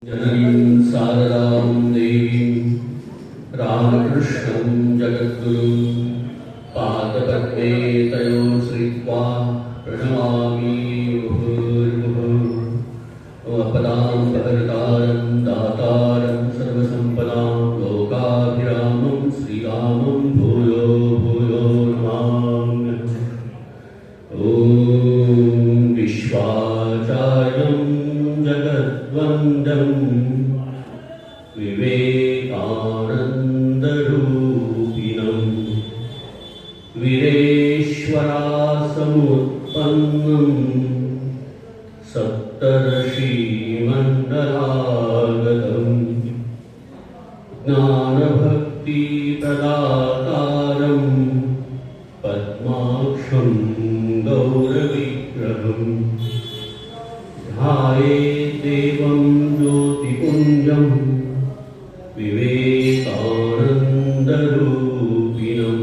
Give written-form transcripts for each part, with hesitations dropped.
जननीं शारदां देवीं रामकृष्णं जगद्गुरुं पादपद्मे तयो श्रीत्वा प्रणमामि मुहुर्मुहुः। अपदां दातारं सर्वसम्पदां लोकाभिरामं श्रीरामं भूयो भूयो नमामि। ॐ विश्वाचार्यं जगद्वन्द्यं विवेकानन्दरूपिणं वीरेश्वरासमुत्पन्नं सप्तर्षिमण्डलागतं ज्ञानभक्तिप्रदातारं पद्माक्षं गौरविग्रहं ध्यायेदेवं ज्योतिपुञ्जं विवेकानन्दरूपिणं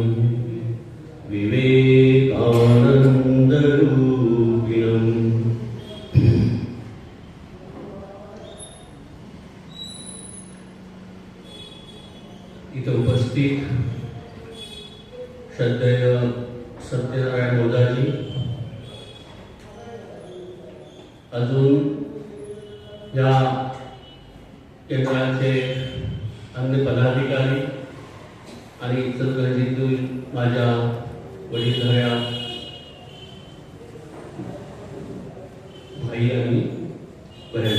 विवेकानन्दरूपिणम्। इथं उपस्थित श्रद्धेय सत्यनारायण मोदाजी, अजून या केंद्राचे अन्य पदाधिकारी आणि इचलकरंजीतील माझ्या वडीलधाऱ्या भाई आणि बहीण,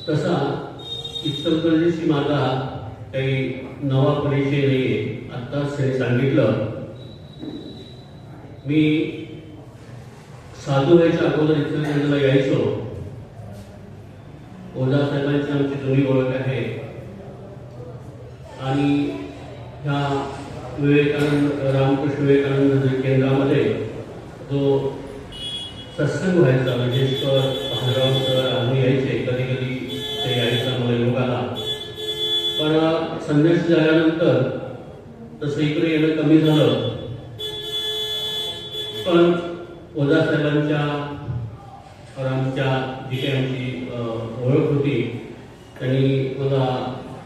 तसा इचलकरंजीशी माझा काही नवा परिचय नाहीये। आत्ताच त्यांनी सांगितलं, मी साधू व्हायच्या अगोदर इचलकरंजीला यायचो। ओझा साहेबांची आमची जुनी ओळख आहे आणि ह्या रामकृष्ण विवेकानंद केंद्रामध्ये जो सत्संग व्हायचा, विजेश्वर भांडराव सर आम्ही यायचे, कधी कधी ते यायचा मला योग आला। पण संन्यास झाल्यानंतर तसं इकडे येणं कमी झालं। पण ओझा साहेबांच्या और आमच्या जी काही आमची ओळख होती, त्यांनी मला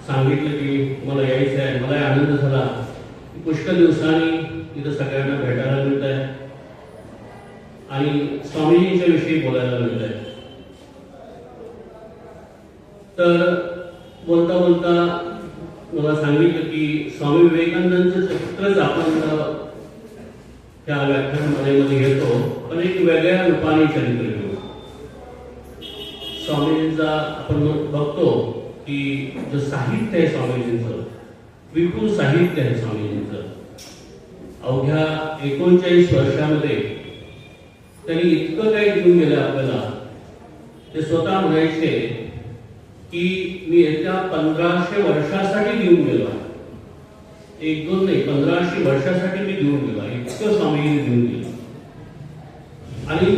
सांगितलं की मला यायचं आहे। मला आनंद झाला की पुष्कळ दिवसांनी इथं सगळ्यांना भेटायला मिळत आहे आणि स्वामीजींच्या विषयी बोलायला मिळत आहे। तर बोलता बोलता मला सांगितलं की स्वामी विवेकानंदांचं चित्रच आपण त्या व्याख्यानमालेमध्ये घेतो, पण एक वेगळ्या रूपाने चरित्र घेऊ। स्वामीजींचा आपण बघतो की जो साहित्य आहे स्वामीजींचं, विपुल साहित्य आहे स्वामीजींचं। अवघ्या 39 वर्षामध्ये त्यांनी इतकं काही देऊन गेलं आपल्याला। ते स्वतः म्हणायचे की मी येत्या 1500 वर्षासाठी देऊन गेलो आहे, एक दोन नाही 1500 वर्षासाठी मी देऊन गेलो, इतकं स्वामीजींनी देऊन गेलं। आणि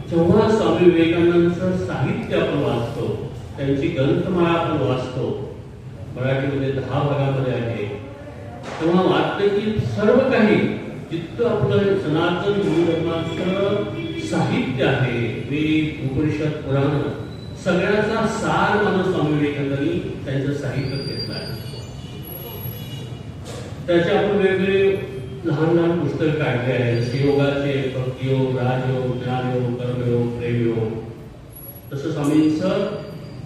जेव्हा स्वामी विवेकानंदांचं साहित्य आपण वाचतो, त्यांची ग्रंथमाळा आपण वाचतो, मराठीमध्ये 10 भागामध्ये आहे, तेव्हा वाटतं की सर्व काही जितकं आपलं सनातन हिंदू धर्माचं साहित्य आहे, वेद उपनिषद पुराण, सगळ्याचा सार म्हणून स्वामी विवेकानंदांनी त्यांचं साहित्य घेतलं आहे। त्याचे आपण वेगवेगळे लहान लहान पुस्तक काढले आहेत, जसे योगाचे भक्तियोग, राजयोग, ज्ञानयोग, कर्मयोग, प्रेमयोग। तसं स्वामींचं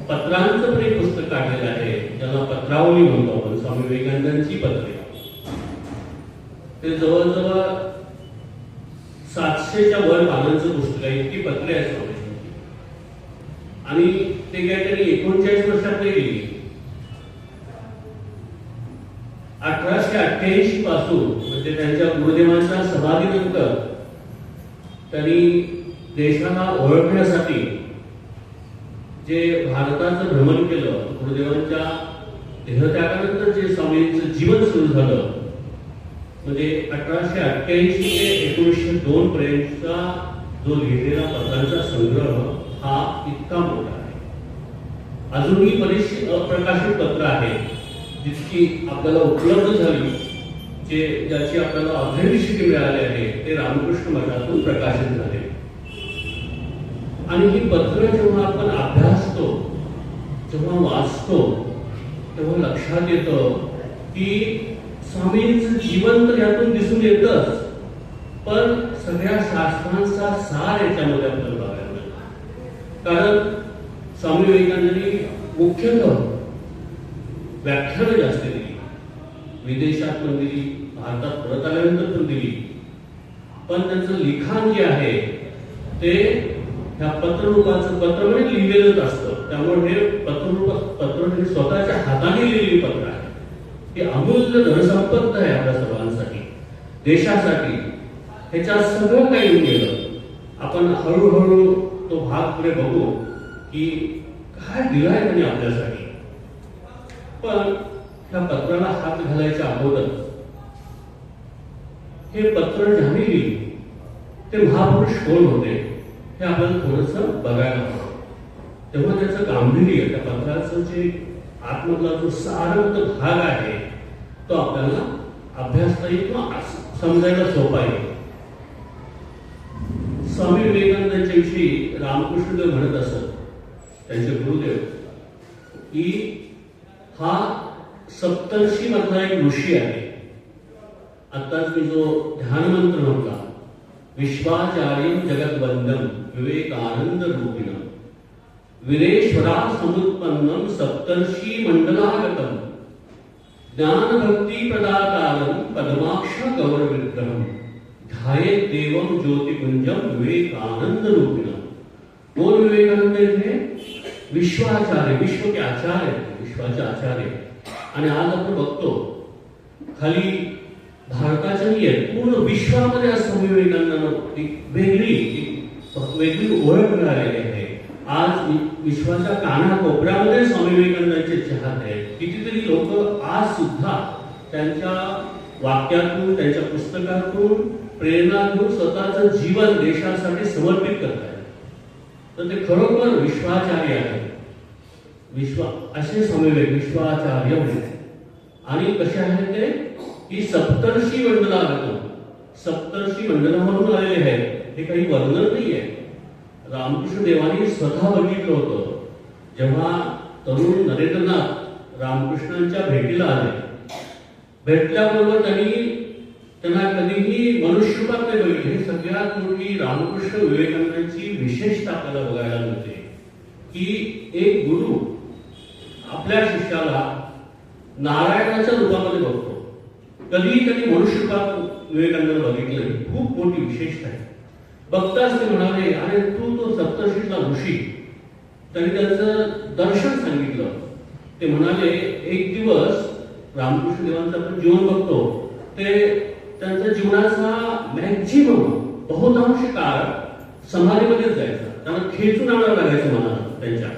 पत्रांचं पण एक पुस्तक काढलेलं आहे, ज्याला पत्रावली म्हणतो आपण, स्वामी विवेकानंदांची पत्रे। ते जवळजवळ 700च्या वर पानांचं पुस्तक आहे, इतकी पत्रे आहेत स्वामींची। आणि ते काय त्यांनी 39 वर्षात नाही लिहिली। 1888 पासून, म्हणजे त्यांच्या गुरुदेवांच्या समाधीनंतर त्यांनी देशाला ओळखण्यासाठी जे भारताचं भ्रमण केलं, गुरुदेवांच्या देहत्यागानंतर जे स्वामींचं जीवन सुरू झालं, म्हणजे 1888 ते 1902 पर्यंतचा जो लिहिलेला पत्रांचा संग्रह हा इतका मोठा आहे। अजूनही बरीचशी अप्रकाशित पत्र आहेत जितकी आपल्याला उपलब्ध झाली, ज्याची आपल्याला अभयनिष्ठी मिळाली आहे, ते रामकृष्ण मठातून प्रकाशित झाले। आणि ही पत्र जेव्हा आपण अभ्यासतो, जेव्हा वाचतो, तेव्हा लक्षात येतं की स्वामींचं जीवन तर यातून दिसून येतच, पण सगळ्या शास्त्रांचा सार याच्यामध्ये आपल्याला बघायला मिळतो. कारण स्वामी विवेकानंदांनी मुख्यतः व्याख्यानं जास्त दिली, विदेशात पण दिली, भारतात परत आल्यानंतर पण दिली, पण त्यांचं लिखाण जे आहे ते ह्या पत्ररूपाचं, पत्र म्हणजे लिहिलेलंच असतं, त्यामुळे हे पत्र हे स्वतःच्या हाताने लिहिलेली पत्र आहे. ही अमूल्य धनसंपत्ती आहे आपल्या सर्वांसाठी, देशासाठी. ह्याच्यात सगळं काही येऊन गेलं. आपण हळूहळू तो भाग पुढे बघू की काय दिलाय त्यांनी आपल्यासाठी. पण त्या पत्राला हात घालायच्या अगोदर हे पत्र ज्यांनी लिहिली ते महापुरुष कोण होते हे आपल्याला थोडंसं बघायला हवं. तेव्हा त्याचं गांभीर्य, त्या पत्राचं जे आतमधला जो सारंत भाग आहे तो आपल्याला अभ्यासता येईल किंवा समजायला सोपा येईल. स्वामी विवेकानंदांच्या विषयी रामकृष्णदेव म्हणत असत, त्यांचे गुरुदेव, की हा सप्तर्षी मधला एक ऋषी आहे. आताच मी जो ध्यान मंत्र म्हटला, विश्वाचार्यं जगद्वंदनं विवेकानंद रूपिणं वीरेश्वरा समुत्पन्नं सप्तर्षी मंडलागतं ज्ञान भक्ती प्रदातारं पद्माक्ष गौर विग्रहं ध्यायेत् देवं ज्योतिपुंजं विवेकानंद रूपिणं. कोण विवेकानंद हे? विश्वाचार्य, विश्व के आचार्य, विश्वाचे आचार्य. आणि आज आपण बघतो खाली भारताच्या नाही आहे, पूर्ण विश्वामध्ये आज स्वामी विवेकानंदांना वेगळी ओळख मिळालेली आहे. आज विश्वाच्या कानाकोपऱ्यामध्ये स्वामी विवेकानंदांचे चाहते आहेत. कितीतरी लोक आज सुद्धा त्यांच्या वाक्यातून, त्यांच्या पुस्तकातून प्रेरणा घेऊन स्वतःचं जीवन देशासाठी समर्पित करतात. तर ते खरोखर विश्वाचार्य आहे. असे स्वामी विश्वाचार्य होते. आणि कसे आहे ते की सप्तर्षी मंडलागतं, सप्तर्षी मंडलामधून आलेले आहेत. हे काही वर्णन नाही आहे. रामकृष्ण देवानी स्वतः बघितलं होतं, जेव्हा तरुण नरेंद्रनाथ रामकृष्णांच्या भेटीला आले, भेटल्याबरोबर त्यांना कधीही मनुष्यरूपात नाही बघितले. हे सगळ्यात मोठी रामकृष्ण विवेकानंदांची विशेषता आपल्याला बघायला मिळते की एक गुरु आपल्या शिष्याला नारायणाच्या रूपामध्ये बघतो. कधीही त्यांनी मनुष्यरूपात विवेकानंदांना बघितलं, खूप मोठी विशेषता आहे. बघताच ते म्हणाले, अरे तू तो सप्तर्षीतला ऋषी. त्यांनी त्यांचं दर्शन सांगितलं. ते म्हणाले, एक दिवस रामकृष्ण देवांचं आपण जीवन बघतो, ते त्यांच्या जीवनाचा मॅक्झिमम बहुतांश काळ समाधीमध्येच जायचा. त्यांना खेचून आणावं लागायचं मनाला. त्यांच्या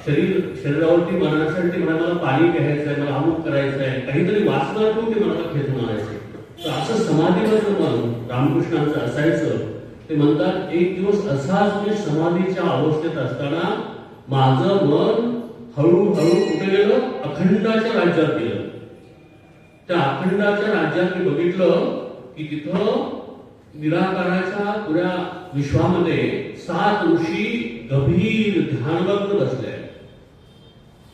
शरीरावरती मरणासाठी म्हणा, मला पाणी प्यायचं आहे, मला अमुक करायचं आहे, काहीतरी वासना करून ते मनाला खेचून आणायचे. तर असं समाधीमध्ये मन रामकृष्णांचं असायचं. ते म्हणतात, एक दिवस असाच मी समाधीच्या अवस्थेत असताना माझं मन हळूहळू कुठे गेलं? अखंडाच्या राज्यात गेलं. त्या अखंडाच्या राज्यात मी बघितलं की तिथं निराकाराच्या पुऱ्या विश्वामध्ये 7 ऋषी गंभीर ध्यानमग्न बसले.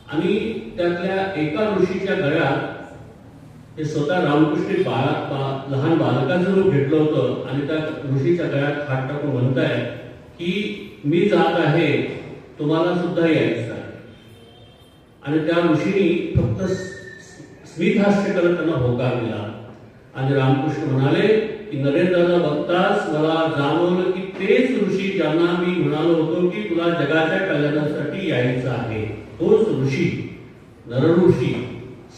आणि त्यातल्या एका ऋषीच्या गळ्यात हे स्वतः रामकृष्ण लहान बालकाचं रूप घेतलं होतं. आणि त्या ऋषीच्या गळ्यात हात टाकून म्हणताय की मी जात आहे, तुम्हाला सुद्धा यायचं आहे. आणि त्या ऋषींनी फक्त स्मितहास्य करत त्यांना होकार दिला. आणि रामकृष्ण म्हणाले की नरेंद्रला बघताच मला जाणवलं की तेच ऋषी ज्यांना मी म्हणालो होतो की तुला जगाच्या कल्याणासाठी यायचं आहे, तोच ऋषी नरऋषी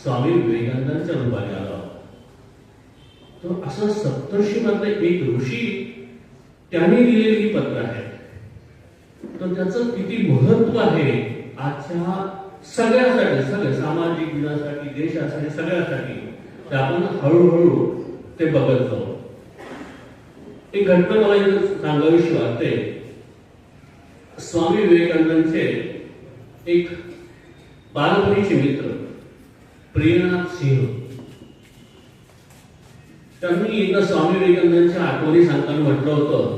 स्वामी विवेकानंदांच्या रूपाने आला. तो असं सप्तर्षी मधले एक ऋषी त्यांनी लिहिलेली पत्र आहे. तर त्याचं किती महत्व आहे आजच्या सगळ्यासाठी, सगळ्या सामाजिक जीवनासाठी, देशासाठी, सगळ्यासाठी. ते आपण हळूहळू ते बघत जाऊ. एक घटना मला इथं सांगावीशी वाटते. स्वामी विवेकानंदांचे एक बालपणीचे मित्र प्रियनाथ सिंह, त्यांनी एकदा स्वामी विवेकानंदांच्या आठवणी सांगताना म्हटलं होतं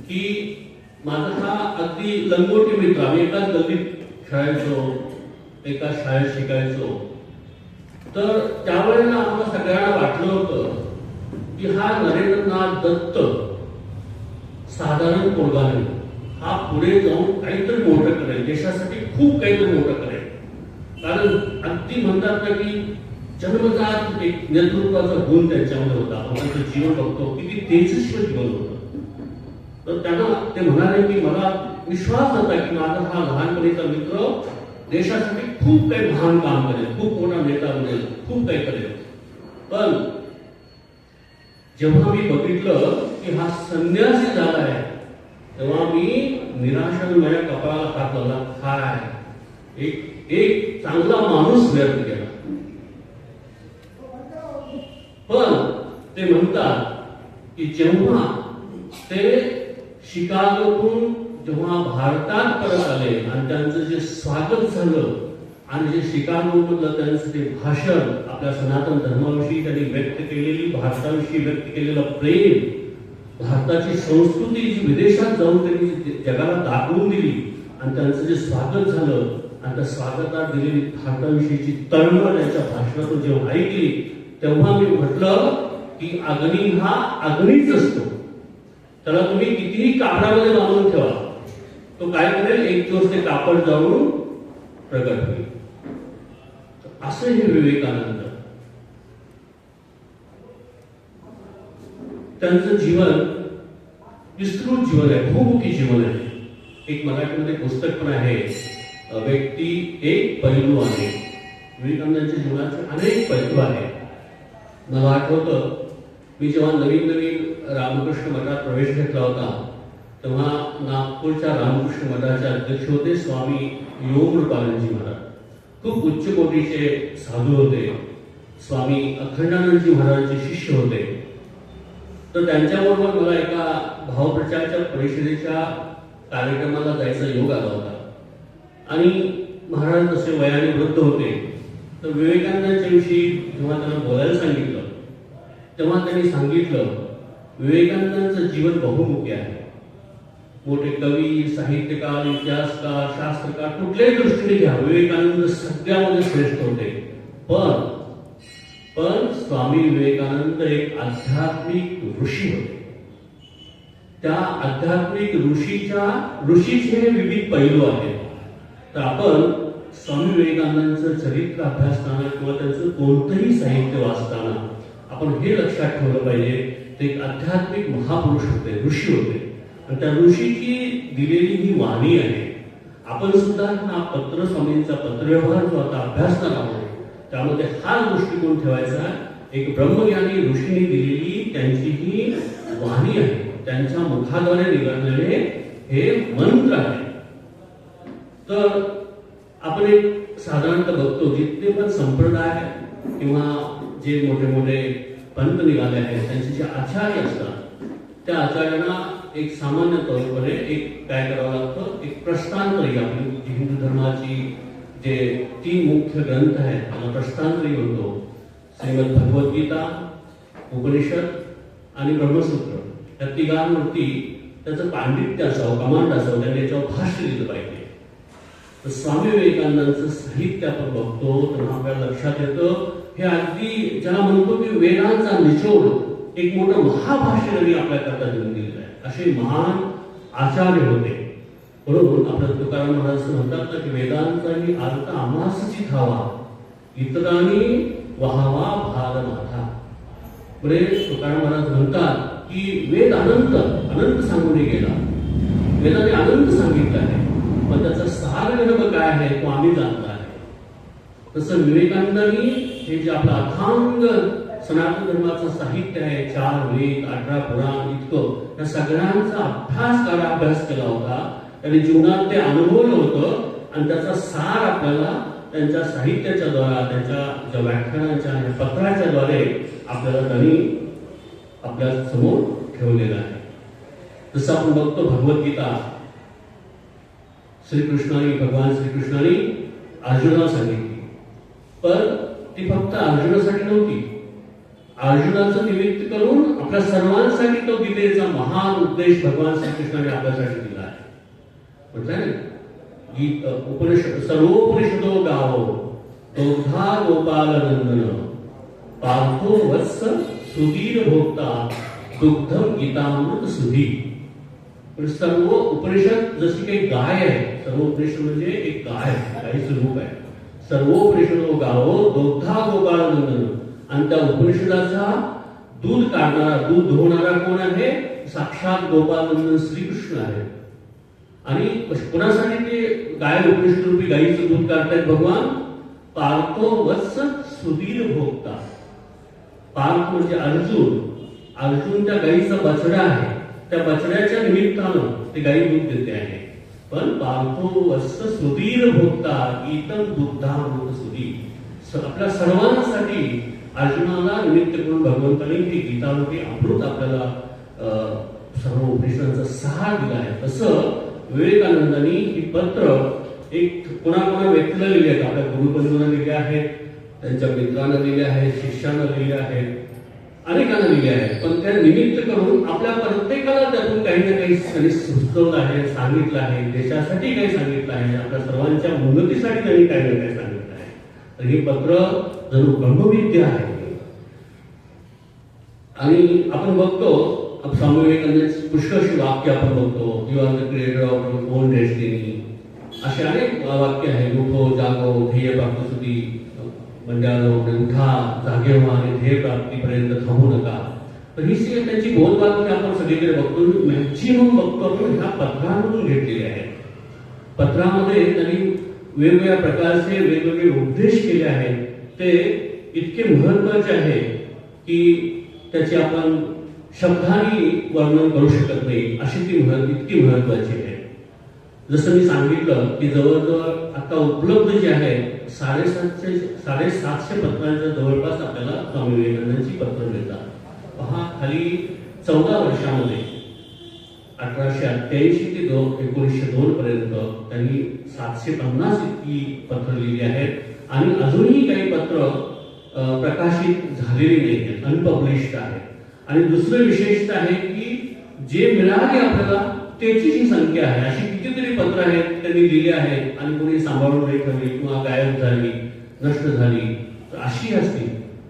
की माझा हा अगदी लंगोटी मित्र. आम्ही एकाच गल्लीत खेळायचो, एका शाळेत शिकायचो. तर त्यावेळेला आम्हाला सगळ्यांना वाटलं होतं की हा नरेंद्रनाथ दत्त साधारण पोरगा नाही, हा पुढे जाऊन काहीतरी मोठं करेल, देशासाठी खूप काहीतरी मोठं करेल. कारण अगदी म्हणतात ना की जन्मजात एक नेतृत्वाचा गुण त्यांच्यामध्ये होता. आपण त्यांचं जीवन बघतो किती तेजस्वी जीवन होतं. तर त्यांना ते म्हणाले की मला विश्वास होता की माझा हा लहानपणीचा मित्र देशासाठी खूप काही महान काम करेल, खूप मोठा नेता बनेल, खूप काही करेल. पण जेव्हा मी बघितलं की हा संन्यासी झाला आहे, तेव्हा मी निराशाने माझ्या कपाळाला हात लावला. काय एक चांगला माणूस व्यर्थ केला. पण ते म्हणतात की जेव्हा ते शिकागोतून जेव्हा भारतात परत आले आणि त्यांचं जे स्वागत झालं आणि जे शिकागोमधलं त्यांचं ते भाषण, आपल्या सनातन धर्माविषयी त्यांनी व्यक्त केलेली, भारताविषयी व्यक्त केलेलं प्रेम, भारताची संस्कृती जी विदेशात जाऊन त्यांनी जगाला दाखवून दिली आणि त्यांचं जे स्वागत झालं आणि त्या स्वागतात दिलेली भारताविषयीची तळमळ त्यांच्या भाषणातून जेव्हा ऐकली, तेव्हा मी म्हटलं की अग्नी हा अग्नीच असतो. त्याला तुम्ही कितीही कापडामध्ये बांधून ठेवा, तो काय करेल, एक दिवस ते कापड जाऊन प्रगट होईल. असं हे विवेकानंद. त्यांचं जीवन विस्तृत जीवन आहे, बहुमुखी जीवन आहे. एक मराठीमध्ये पुस्तक पण आहे, व्यक्ती एक पैलू आहे. विवेकानंदांच्या जीवनाचे अनेक पैलू आहेत. मला आठवतं मी जेव्हा नवीन रामकृष्ण मठात प्रवेश घेतला होता, तेव्हा नागपूरच्या रामकृष्ण मठाचे अध्यक्ष होते स्वामी योगरूपानंदजी महाराज. खूप उच्च कोटीचे साधू होते. स्वामी अखंडानंदजी महाराजांचे शिष्य होते. तर त्यांच्याबरोबर मला एका भावप्रचाराच्या परिषदेच्या कार्यक्रमाला जायचा योग आला होता. आणि महाराज जसे वयाने वृद्ध होते, तर विवेकानंदांच्या विषयी जेव्हा त्यांना बोलायला सांगितलं, तेव्हा त्यांनी सांगितलं विवेकानंदांचं जीवन बहुमुखी आहे. मोठे कवी, साहित्यकार, इतिहासकार, शास्त्रकार, कुठल्याही दृष्टीने घ्या, विवेकानंद सगळ्यामध्ये श्रेष्ठ होते. पण स्वामी विवेकानंद एक आध्यात्मिक ऋषी होते. त्या आध्यात्मिक ऋषीचे विविध पैलू आहेत. तर आपण स्वामी विवेकानंदांचं चरित्र अभ्यासताना किंवा त्यांचं कोणतंही साहित्य वाचताना आपण हे लक्षात ठेवलं पाहिजे, ते एक आध्यात्मिक महापुरुष होते, ऋषी होते. आणि त्या ऋषीची दिलेली ही वाणी आहे. आपण सुद्धा हा पत्र स्वामींचा पत्रव्यवहार जो आता अभ्यासणार आहोत, त्यामध्ये हा दृष्टिकोन ठेवायचा. एक ब्रह्मज्ञानी ऋषींनी दिलेली त्यांची ही वाणी आहे, त्यांच्या मुखाद्वारे निघालेले हे मंत्र आहे. तर आपण एक साधारणतः बघतो, जितके पण संप्रदाय किंवा जे मोठे मोठे पंत निघाले आहेत, त्यांचे जे आचार्य असतात, त्या आचार्यांना एक सामान्य तौरपणे एक काय करावं लागतं, एक प्रस्थानत्रयी, आपली हिंदू धर्माची जे 3 मुख्य ग्रंथ आहेत त्याला प्रस्थानत्रयी म्हणतो. श्रीमद भगवद्गीता, उपनिषद आणि ब्रह्मसूत्र, या तिघांवरती त्याचं पांडित्य असावं, कमांड असावं, त्यांनी याच्यावर भाष्य दिलं पाहिजे. तर स्वामी विवेकानंदांचं साहित्य आपण बघतो तेव्हा आपल्याला लक्षात येतं, हे अगदी ज्याला म्हणतो की वेदांचा निचोड एक मोठं महाभाष्य त्यांनी आपल्याकरता देऊन दिलेलं आहे. असे महान आचार्य होते. म्हणून आपल्या तुकाराम महाराज म्हणतात ना की वेदांचाही अर्थ आम्हासची ठावा, इतरांनी वहावा भार माझा. म्हणजे तुकाराम महाराज म्हणतात की वेद अनंत सांगून गेला, वेदाने अनंत सांगितलं आहे, पण त्याचा सार नेमकं काय आहे तो आम्ही जाणला आहे. तसं विवेकानंदांनी हे जे आपलं अथांग सनातन धर्माचं साहित्य आहे, 4 वेद, 18 पुराण, इतकं या सगळ्यांचा अभ्यास केला होता. त्यांनी जीवनात ते अनुभवलं होतं आणि त्याचा सार आपल्याला त्यांच्या साहित्याच्या द्वारा, त्यांच्या ज्या व्याख्यानाच्या आणि पत्राच्या द्वारे आपल्याला त्यांनी आपल्या समोर ठेवलेला आहे. जसं आपण बघतो भगवद्गीता भगवान श्रीकृष्णाने अर्जुनाला सांगितली, पण ती फक्त अर्जुनासाठी नव्हती. अर्जुनाचं निमित्त करून आपल्या सर्वांसाठी तो गीतेचा महान उद्देश भगवान श्रीकृष्णाने आपल्यासाठी दिला आहे. म्हटलं ना, गीत उपनिषद सर्वोपनिषदो गावो दोग्धा गोपालनंदन पार्थो वत्स सुधीर भोक्ता दुग्धम गीतामृत सुधी. सर्व उपनिषद जशी काही गाय आहे, सर्व उपनिषद म्हणजे एक गाय, गायीचं रूप आहे. सर्वोपनिषदो गावो दोग्धा गोपालनंदन, आणि त्या उपनिषदाचा दूध काढणारा, दूध धुवणारा कोण आहे? साक्षात गोपालनंदन श्रीकृष्ण आहे. आणि कोणासाठी ते गाय उपनिषद रूपी गायीचं दूध काढतायत भगवान? पार्थो वत्स सुधीर भोक्ता. पार्थ म्हणजे अर्जुन. अर्जुन त्या गायीचा बछडा आहे. त्या बछड्याच्या निमित्तानं ते गायी दूध देते आहे. पण पार्थो वत्स सुधीर भोक्ता गीतम दुग्धामृत सुधी. आपल्या सर्वांसाठी अर्जुनाला निमित्त करून भगवंतांनी ही गीतारूपी अमृत आपल्याला सर्व उपनिषदांचा सहार दिला आहे. तसं विवेकानंदांनी ही पत्र एक कोणाकोणा व्यक्तीला लिहिली आहेत. आपल्या गुरुबंधूंना लिहिले आहेत, त्यांच्या मित्रांना लिहिले आहेत, शिष्यांना लिहिले आहेत, अनेकांना लिहिले आहेत. पण त्या निमित्त करून आपल्या प्रत्येकाला त्यातून काही ना काही त्यांनी सुचवलं आहे, सांगितलं आहे, देशासाठी काही सांगितलं आहे, आपल्या सर्वांच्या उन्नतीसाठी त्यांनी काही ना काही सांगितलं आहे. तर हे पत्र जणू ब्रह्मविद्या आहे. आणि आपण बघतो स्वामी विवेकानंदांची पुष्कळशी वाक्य आपण बघतो. You are the creator of your own destiny, असे अनेक वाक्य आहेत. उठो जागो ध्येय प्राप्तीसाठी मंडळालो, उठा जागे व्हा आणि ध्येय प्राप्तीपर्यंत थांबू नका. तर ही सगळी त्यांची बोधवाक्य आपण सगळीकडे बघतो. मॅक्झिमम बघतो आपण ह्या पत्रांमधून घेतलेले आहेत. पत्रामध्ये त्यांनी वेगवेगळ्या प्रकारचे वेगवेगळे उपदेश केले आहेत. ते इतके महत्वाचे आहे की त्याचे आपण शब्दांनी वर्णन करू शकत नाही, अशी ती इतकी महत्वाची आहे. जसं मी सांगितलं की जवळजवळ आता उपलब्ध जे आहे 750 पत्रांच्या जवळपास आपल्याला स्वामी विवेकानंदांची पत्र मिळतात. पहा, खाली 14 वर्षामध्ये 1888 ते 1902 पर्यंत त्यांनी 750 इतकी पत्र लिहिली आहेत. आणि अजूनही काही पत्र प्रकाशित झालेली नाहीत, अनपब्लिश्ड आहेत. आणि दुसरं विशेषतः आहे की जे मिळाले आपल्याला त्याची जी संख्या आहे, अशी कितीतरी पत्र आहेत त्यांनी लिहिली आहेत आणि कोणी सांभाळून नाही ठेवली किंवा गायब झाली, नष्ट झाली, तर अशी असती.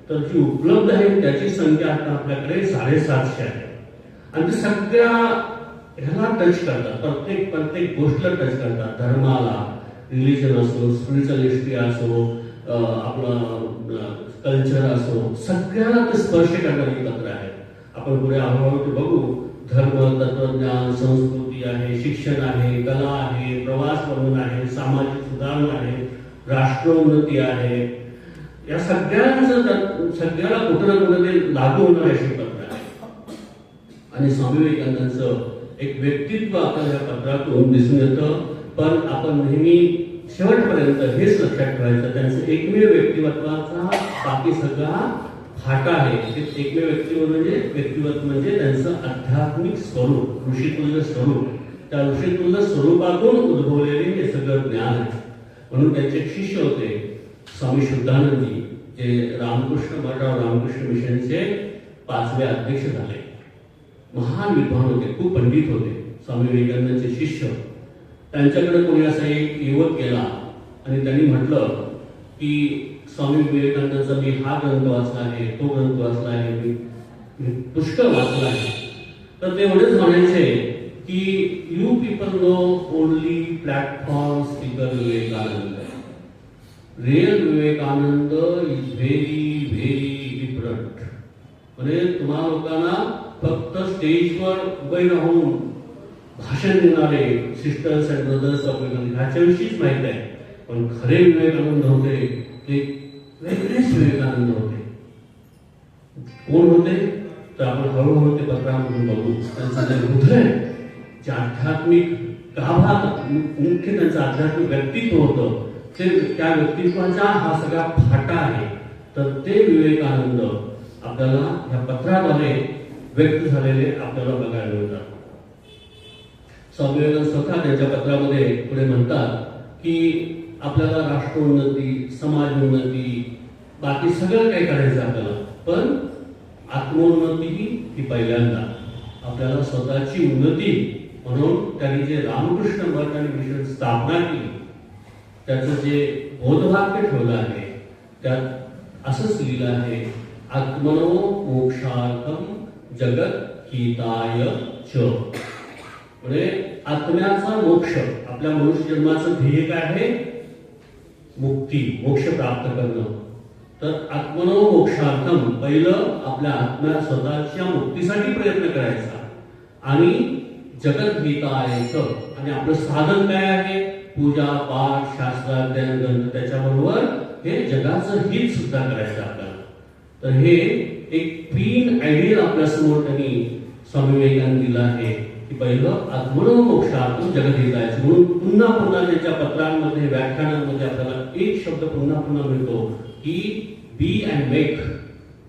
तर जी उपलब्ध आहे त्याची संख्या आता आपल्याकडे 750 आहे. आणि ते सगळ्या ह्याला टच करतात, प्रत्येक गोष्टीला टच करतात. धर्माला, रिलिजन असो, स्पिरिच्युअलिस्टी असो, आपलं कल्चर असो, सगळ्याला ते स्पर्श करणारी पत्र आहेत. आपण पुढे हळूहळू ते बघू. धर्म, तत्वज्ञान, संस्कृती आहे, शिक्षण आहे, कला आहे, प्रवास वर्णन आहे, सामाजिक सुधारणा आहे, राष्ट्रोन्नती आहे. या सगळ्याला कुठं ना कुठं ते लागू होणार अशी पत्र आहे. आणि स्वामी विवेकानंदांचं एक व्यक्तित्व आपल्याला या पत्रातून दिसून येतं. पण आपण नेहमी शेवटपर्यंत हेच लक्षात ठेवायचं, त्यांचं एकमेव व्यक्तिमत्वाचा बाकी सगळा फाटा आहे. एकमेव व्यक्तिमत्व म्हणजे त्यांचं आध्यात्मिक स्वरूप, ऋषितुल्य स्वरूप. त्या ऋषितुल्य स्वरूपातून उद्भवलेले हे सगळं ज्ञान आहे. म्हणून त्यांचे शिष्य होते स्वामी शुद्धानंदजी, जे रामकृष्ण मठाव रामकृष्ण मिशनचे 5वे अध्यक्ष झाले. महान विद्वान होते, खूप पंडित होते स्वामी विवेकानंदांचे शिष्य. त्यांच्याकडे कोणी असा एक युवक गेला आणि त्यांनी म्हटलं की स्वामी विवेकानंदांचा मी हा ग्रंथ वाचला आहे, तो ग्रंथ वाचला आहे, मी पुष्कळ वाचला आहे. तर ते एवढेच म्हणायचे की you people know only platform speaker Vivekananda. Real Vivekananda is very very different. म्हणजे तुम्हा लोकांना फक्त स्टेजवर उभे राहून भाषण देणारे sisters and brothers of Vivekananda ह्याच्याविषयीच माहित आहे. पण खरे विवेकानंद होते ते वेगळेच विवेकानंद होते. कोण होते तर आपण हळूहळू ते पत्रामधून बघू. त्यांचं जे हृदय, जे आध्यात्मिक गाभा, मुख्य त्यांचं आध्यात्मिक व्यक्तित्व होतं, ते त्या व्यक्तित्वाचा हा सगळा फाटा आहे. तर ते विवेकानंद आपल्याला ह्या पत्राद्वारे व्यक्त झालेले आपल्याला बघायला मिळतात. स्वामी विवेकानंद स्वतः त्यांच्या पत्रामध्ये पुढे म्हणतात की आपल्याला राष्ट्रोन्नती, समाज उन्नती, बाकी सगळं काही करायचं आपल्याला, पण आत्मोन्नती ही पहिल्यांदा आपल्याला स्वतःची उन्नती म्हणून त्यांनी जे रामकृष्ण मठ आणि मिशन स्थापना केली त्याचं जे बोधवाक्य ठेवलं आहे त्यात असंच लिहिलं आहे, आत्मनो मोक्षार्थम जगत हिताय च. म्हणजे आत्म्याचा मोक्ष, आपल्या मनुष्य जन्माचं ध्येय काय आहे? मुक्ती, मोक्ष प्राप्त करणं. तर आत्मनो मोक्षार्थम, पहिलं आपल्या आत्म्या स्वतःच्या मुक्तीसाठी प्रयत्न करायचा आणि जगत हिताय च. आणि आपलं साधन काय आहे? पूजा पाठ शास्त्राध्ययन ग्रंथ, त्याच्याबरोबर हे जगाचं हित सुद्धा करायचं आपल्याला. तर हे एक तीन आयडियल आपल्या समोर त्यांनी स्वामी विवेकानंद दिलं आहे की पहिलं आत्मनो मोक्षार्थम जगत हिताय च. म्हणून पुन्हा पुन्हा त्यांच्या पत्रांमध्ये व्याख्यानांमध्ये आपल्याला एक शब्द पुन्हा पुन्हा मिळतो की बी अँड मेक,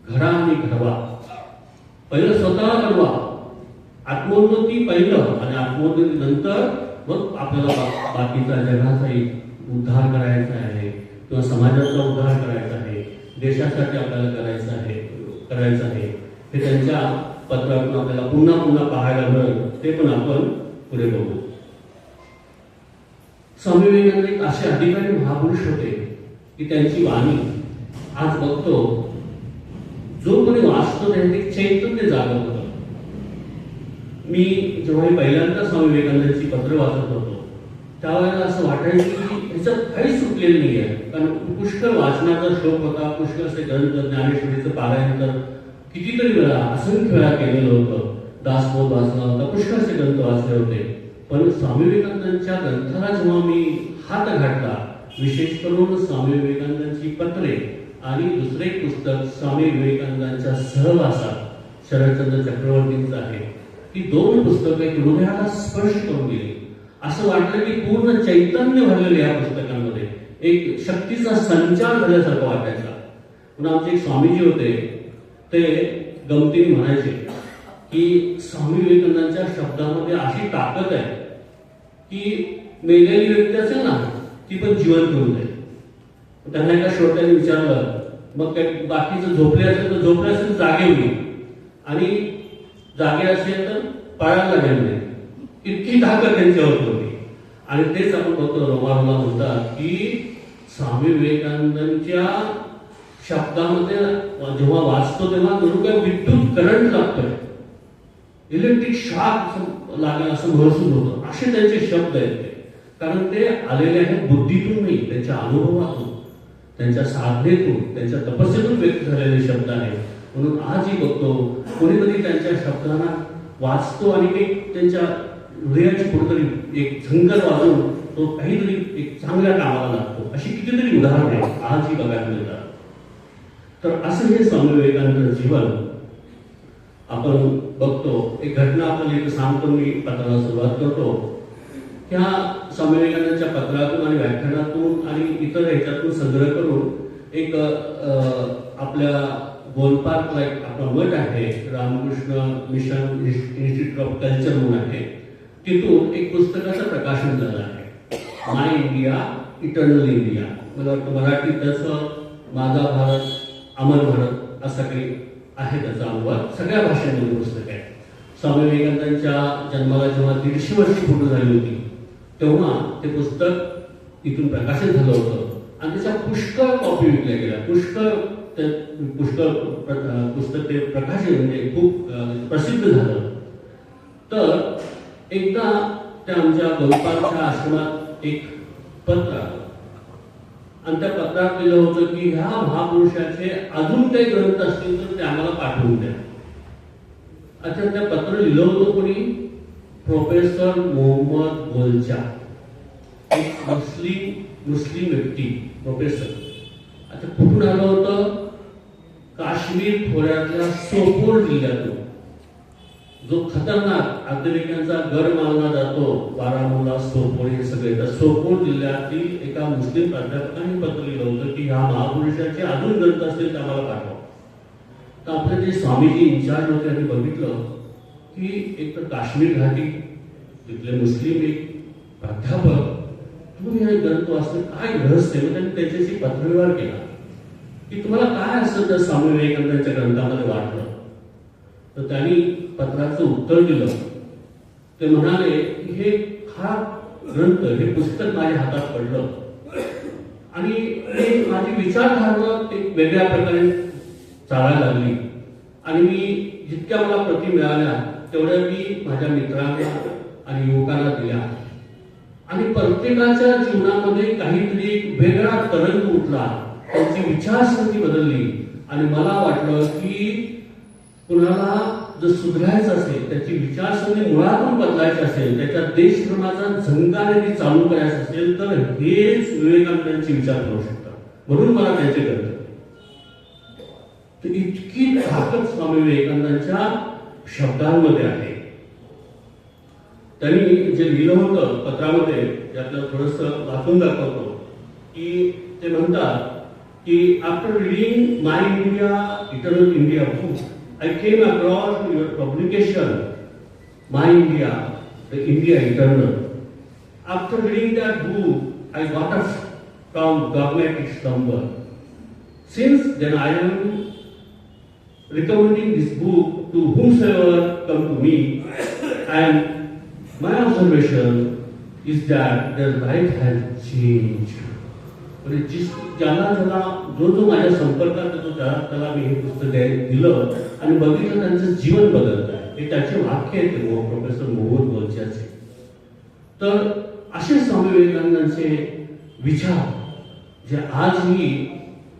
घडा आणि घडवा. पहिलं स्वतः घडवा, आत्मोन्नती पहिलं आणि आत्मोन्नती नंतर मग आपल्याला बाकीचा जगाचाही उद्धार करायचा आहे किंवा समाजाचा उद्धार करायचा आहे, देशासाठी आपल्याला करायचं आहे. हे त्यांच्या पत्रातून आपल्याला पुन्हा पुन्हा पाहायला मिळेल. ते पण आपण पुढे बघू. स्वामी विवेकानंद एक असे अधिकारी महापुरुष होते की त्यांची वाणी आज बघतो, जो कोणी वाचतो त्याचे चैतन्य जागत होतं. मी जेव्हा पहिल्यांदा स्वामी विवेकानंदांची पत्र वाचत होतो त्यावेळेला असं वाटायचं की ह्याच्यात काही सुटलेलं नाही आहे. कारण पुष्कळ वाचनाचा शौक होता, पुष्कळ असे ग्रंथ ज्ञानेश्वरीचं पारायण तर कितीतरी वेळा, असंख्य वेळा केलेलं होतं. दासबोध वाचला होता, पुष्कळ असे ग्रंथ वाचले होते. पण स्वामी विवेकानंदांच्या ग्रंथाला जेव्हा मी हात घातला, विशेष करून स्वामी विवेकानंदांची पत्रे आणि दुसरे पुस्तक स्वामी विवेकानंदांच्या सहवासात शरदचंद्र चक्रवर्तींचं आहे, ती दोन पुस्तकं एक हृदयाला स्पर्श करून गेली. असं वाटलं की पूर्ण चैतन्य भरलेलं या पुस्तकांमध्ये, एक शक्तीचा संचार झाल्यासारखं वाटायचा. म्हणून आमचे एक स्वामीजी होते, ते गमतीने म्हणायचे की स्वामी विवेकानंदांच्या शब्दामध्ये अशी ताकद आहे की मेलेली व्यक्ती असेल ना ती पण जिवंत होऊन जाईल. त्यांना एका श्रोत्याने विचारलं, मग काय बाकीचं झोपले असेल तर झोपले असेल जागे होईल आणि जागे असेल तर पाळायला लागेल नाही, इतकी ताकद त्यांच्यावर होती. आणि तेच आपण बघतो, रोमारोला म्हणतात की स्वामी विवेकानंदांच्या शब्दामध्ये जेव्हा वाचतो तेव्हा जणू काय विद्युत करंट लागतोय, इलेक्ट्रिक शॉक लागेल असं महसूस होतं. असे त्यांचे शब्द आहेत ते, कारण ते आलेले आहेत बुद्धीतून नाही, त्यांच्या अनुभवातून, त्यांच्या साधनेतून, त्यांच्या तपस्येतून व्यक्त झालेले शब्द आहेत. म्हणून आजही बघतो कोणीतरी त्यांच्या शब्दांना वाचतो आणि एक त्यांच्या हृदयाची कुठेतरी एक झंकर वाजून तो काहीतरी एक चांगल्या कामाला लागतो. अशी कितीतरी उदाहरणे आजही बघायला मिळतात. तर असं हे स्वामी विवेकानंद जीवन आपण बघतो. एक घटना आपल्याला एक सांगतो, मी पत्राला सुरुवात करतो. त्या स्वामी विवेकानंदांच्या पत्रातून आणि व्याख्यानातून आणि इतर ह्याच्यातून संग्रह करून एक आपल्या गोलपार्कला एक आपला मठ आहे, Ramakrishna mission institute of culture म्हणून आहे, तिथून एक पुस्तकाचं प्रकाशन झालं आहे, माय इंडिया इटर्नल इंडिया. मला वाटतं मराठीत त्याचं माझा भारत अमर भारत असं काही आहे त्याचा अनुवाद. सगळ्या भाषांमध्ये पुस्तक आहे. स्वामी विवेकानंदांच्या जन्माला जेव्हा 150 वर्षी पूर्ण झाली होती तेव्हा ते पुस्तक इथून प्रकाशित झालं होतं आणि त्याच्या पुष्कळ कॉपी विकल्या गेल्या. पुष्कळ पुस्तक ते प्रकाशित म्हणजे खूप प्रसिद्ध झालं. तर एकदा त्या आमच्या गोलपालच्या आश्रमात एक पत्र आलं आणि त्या पत्रात लिहिलं होतं की ह्या महापुरुषाचे अजून काही ग्रंथ असतील तर ते आम्हाला पाठवून द्या. अच्छा, त्या पत्र लिहिलं होतं कोणी? प्रोफेसर मोहम्मद गोलचा, एक मुस्लिम व्यक्ती, प्रोफेसर. आता कुठून आलं होतं? काश्मीर खोऱ्यातल्या सोपोर जिल्ह्यातून, जो खतरनाक अमेरिकेचा गड मानला जातो, बारामुल्ला, सोपोर हे सगळे. तर सोपोर जिल्ह्यातील एका मुस्लिम प्राध्यापकांनी पत्र लिहिलं होतं की ह्या महापुरुषाचे अजून ग्रंथ असतील ते आम्हाला पाठवा. तर आपले जे स्वामीजी इन्चार्ज होते त्यांनी बघितलं की एक तर काश्मीर घाटी तिथले मुस्लिम एक प्राध्यापक, तुम्ही हे ग्रंथ वाचले, काय रहस्य? मग त्यांनी त्याच्याशी पत्रव्यवहार केला की तुम्हाला काय असं त्या स्वामी विवेकानंदांच्या ग्रंथामध्ये वाटलं. तर त्यांनी पत्राचं उत्तर दिलं. ते म्हणाले हे हा ग्रंथ, हे पुस्तक माझ्या हातात पडलं आणि माझी विचारधारणा एक वेगळ्या प्रकारे चालायला लागली आणि मी जितक्या मला प्रती मिळाल्या तेवढ्या मी माझ्या मित्रांना आणि युवकांना दिल्या आणि प्रत्येकाच्या जीवनामध्ये काहीतरी एक वेगळा तरंग उठला, त्यांची विचारसरणी बदलली आणि मला वाटलं की कुणाला जर सुधारायचं असेल, त्याची विचारसरणी मुळातून बदलायची असेल, त्याच्या देशप्रेमाचा झंकाने चालू करायचं असेल तर हेच विवेकानंदांचे विचार करू शकतात. म्हणून मला त्यांचे ग्रंथ तर इतकी ताकद स्वामी विवेकानंदांच्या शब्दांमध्ये आहे. त्यांनी जे लिहिलं होतं पत्रामध्ये ते आपल्याला थोडंसं वाचून दाखवतो की ते म्हणतात की after reading my India eternal India book I came across your publication, My India, the India Eternal. After reading that book, I got up from dogmatic slumber. Since then, I am recommending this book to whomsoever come to me, and my observation is that their life has changed. ज्याला जो माझ्या संपर्कात येतो त्याला मी हे पुस्तक दिलं आणि बघितलं त्यांचं जीवन बदलत आहे. हे त्याचे वाक्य आहेत प्रोफेसर मोहन गोलच्याचे. तर असे स्वामी विवेकानंदांचे विचार जे आजही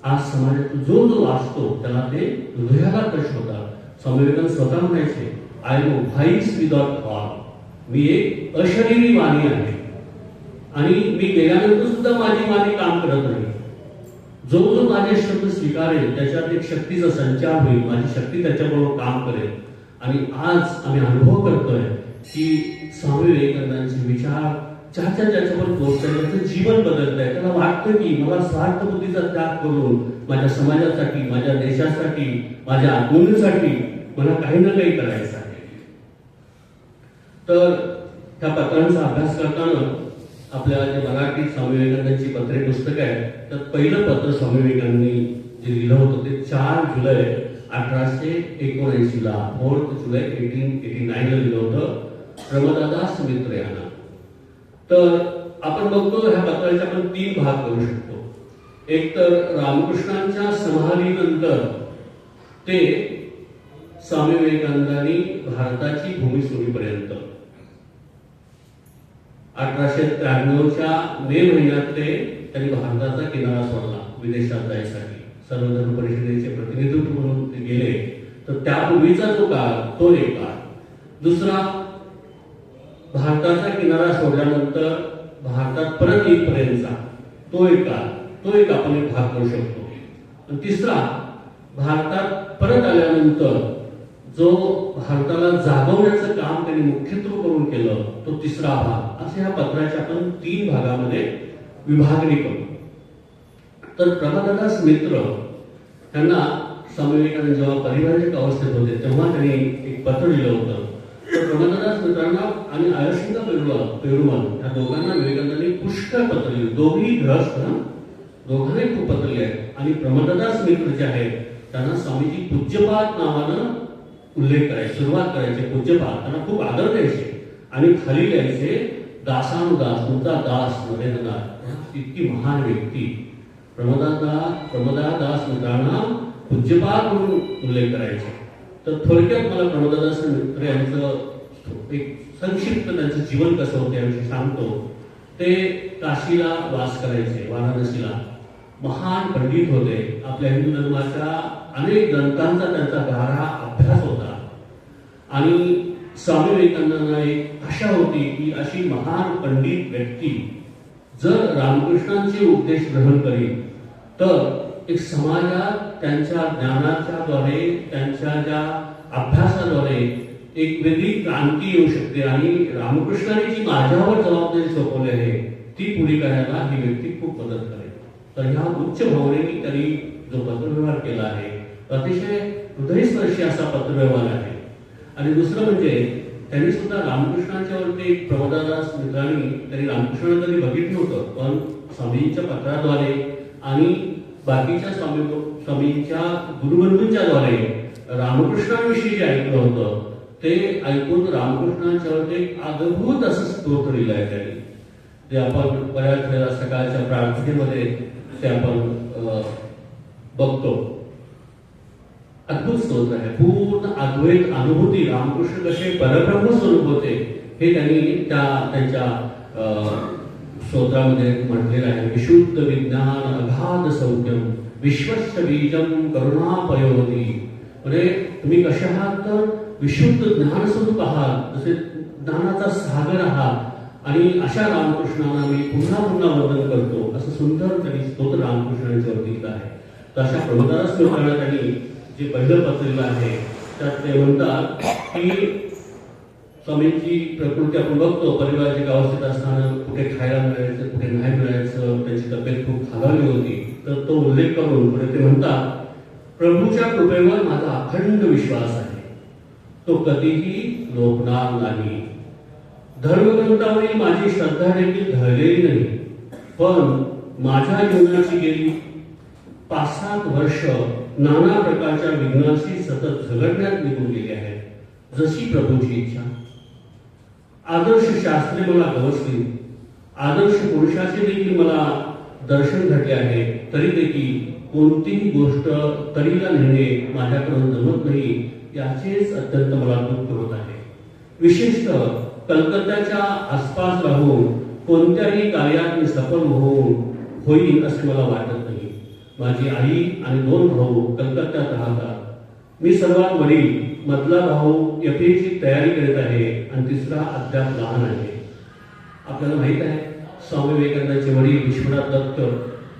आज समाजात जो वाचतो त्याला ते हृदयाला स्पर्श होतात. स्वामी विवेकानंद स्वतः म्हणायचे, I am a voice without form. मी एक अशरीरी वाणी आहे आणि मी गेल्यानंतर सुद्धा माझी वाणी काम करत नाही. जो माझे शब्द स्वीकारेल त्याच्यात एक शक्तीचा संचार होईल, माझी शक्ती त्याच्याबरोबर काम करेल. आणि आज आम्ही अनुभव करतोय की स्वामी विवेकानंदांचे विचार ज्याच्याबरोबर पोहोचतात त्याचं जीवन बदलत आहे. त्याला वाटतं की मला स्वार्थ बुद्धीचा त्याग करून माझ्या समाजासाठी, माझ्या देशासाठी, माझ्या आत्मनेसाठी मला काही ना काही करायचं आहे. तर त्या पत्रांचा अभ्यास करताना आपल्या जे मराठी स्वामी विवेकानंदांची पत्रे पुस्तक आहे त्यात पहिलं पत्र स्वामी विवेकानंदांनी जे लिहिलं होतं ते 4 जुलै 1879 ला 4 जुलै 1889 ला लिहिलं होतं प्रमदादास मित्र यांना. तर आपण बघतो ह्या पत्राचे आपण 3 भाग करू शकतो. एक तर रामकृष्णांच्या समाधीनंतर ते स्वामी विवेकानंदांनी भारताची भूमी सोडीपर्यंत 1893च्या मे महिन्यात त्यांनी भारताचा किनारा सोडला विदेशात जायसाठी. सर्वधर्म परिषदेचे प्रतिनिधित्व म्हणून ते गेले. तर त्यापूर्वीचा जो काळ तो एक काळ. दुसरा, भारताचा किनारा सोडल्यानंतर भारतात परत येईपर्यंतचा तो एक काळ, तो एक आपण एक भाग करू शकतो. आणि तिसरा, भारतात परत आल्यानंतर जो भारताला जागवण्याचं काम त्यांनी मुख्यत्व करून केलं तो तिसरा भाग. असे ह्या पत्राच्या आपण 3 भागामध्ये विभागणी करू. तर प्रमदादास मित्र यांना स्वामी विवेकानंद जेव्हा परिवारिक अवस्थेत होते तेव्हा त्यांनी एक पत्र लिहिलं होतं. तर प्रमदादास मित्रांना आणि आयसिंगा पेरुमल या दोघांना विवेकानंदांनी पुष्कळ पत्र लिहिली. दोघी ग्रस्त, दोघांनाही खूप पत्र लिहिले. आणि प्रमदादास मित्र जे आहेत त्यांना स्वामीजी पूज्यपाद नावानं उल्लेख करायचे, सुरुवात करायचे. पूज्यपाद त्यांना खूप आदर द्यायचे आणि खाली लिहायचे दासानुदास, तुमचा दास नरेंद्रनाथ. इतकी महान व्यक्ती प्रमदादास मित्रांना पूज्यपाद म्हणून उल्लेख करायचे. तर थोडक्यात मला प्रमदादास मित्र यांचं एक संक्षिप्त त्यांचं जीवन कसं होतं याविषयी सांगतो. ते काशीला वास करायचे, वाराणसीला. महान पंडित होते. आपल्या हिंदू धर्माच्या अनेक ग्रंथांचा त्यांचा गहरा अभ्यास होता. आणि स्वामी विवेकानंदांना एक आशा होती की अशी महान पंडित व्यक्ती जर रामकृष्णांचे उपदेश ग्रहण करील तर एक समाजात त्यांच्या ज्ञानाच्या द्वारे, त्यांच्या ज्या अभ्यासाद्वारे एक वेगळी क्रांती येऊ शकते आणि रामकृष्णांनी जी माझ्यावर जबाबदारी सोपवली आहे ती पुरी करायला ही व्यक्ती खूप मदत करेल. तर ह्या उच्च भावनेने त्यांनी जो पत्रव्यवहार केला आहे अतिशय हृदयस्पर्शी असा पत्रव्यवहार आहे. आणि दुसरं म्हणजे त्यांनी सुद्धा रामकृष्णांच्या वरती प्रमदादास मित्रांनी त्यांनी रामकृष्णांना कधी बघितलं नव्हतं, पण स्वामींच्या पत्राद्वारे आणि बाकीच्या स्वामींच्या गुरुबंधूंच्या द्वारे रामकृष्णांविषयी जे ऐकलं होतं ते ऐकून रामकृष्णांच्यावर एक अद्भुत असं स्तोत्र लिहिलं आहे त्यांनी. ते आपण बऱ्याच वेळा सकाळच्या प्रार्थनेमध्ये ते आपण बघतो. अद्भुत स्तोत्र आहे. पूर्ण अद्वैत अनुभूती, रामकृष्ण कसे परब्रह्म स्वरूप होते हे त्यांनी त्यांच्या स्तोत्रामध्ये म्हटलेलं आहे. विशुद्ध विज्ञान अगाध सौख्यम विश्वस्य बीजम करुणापयोधी. म्हणजे तुम्ही कसे आहात तर विशुद्ध ज्ञान स्वरूप आहात, जसे ज्ञानाचा सागर आहात. आणि अशा रामकृष्णांना मी पुन्हा पुन्हा वंदन करतो असं सुंदर त्यांनी स्तोत्र रामकृष्णांच्या वतीला आहे. तर अशा प्रबोधनास स्तोत्राला त्यांनी जे पहिलं पत्र लिहिलं आहे त्यात ते म्हणतात की स्वामींची प्रकृती आपण बघतो, परिवाराची अवस्थेत असताना कुठे खायला मिळायचं, कुठे नाही मिळायचं, त्यांची तब्येत खूप खालावली होती. तर तो उल्लेख करून पुढे ते म्हणतात, प्रभूच्या कृपेवर माझा अखंड विश्वास आहे, तो कधीही लोपणार नाही. धर्मग्रंथावरील माझी श्रद्धा देखील ढळलेली नाही, पण माझ्या जीवनाची गेली 5-7 वर्ष नाना प्रकारच्या विघ्नाशी सतत झगडण्यात निघून गेली आहेत, जशी प्रभूची इच्छा. आदर्श शास्त्रे मला गवसली, आदर्श पुरुषाचे देखील मला दर्शन घडले आहे, तरी देखील कोणतीही गोष्ट तरीला नेणे माझ्याकडून जमत नाही, याचेच अत्यंत मला दुःख होत आहे. विशेषतः कलकत्त्याच्या आसपास राहून कोणत्याही कार्यात मी सफल होईल असे मला वाटत नाही. माझी आई आणि 2 भाऊ कलकत्त्यात राहतात. मी सर्वात वडील, मधला भाऊ एफएची तयारी करीत आहे आणि तिसरा अद्याप लहान आहे. आपल्याला माहित आहे स्वामी विवेकानंदांचे वडील विश्वनाथ दत्त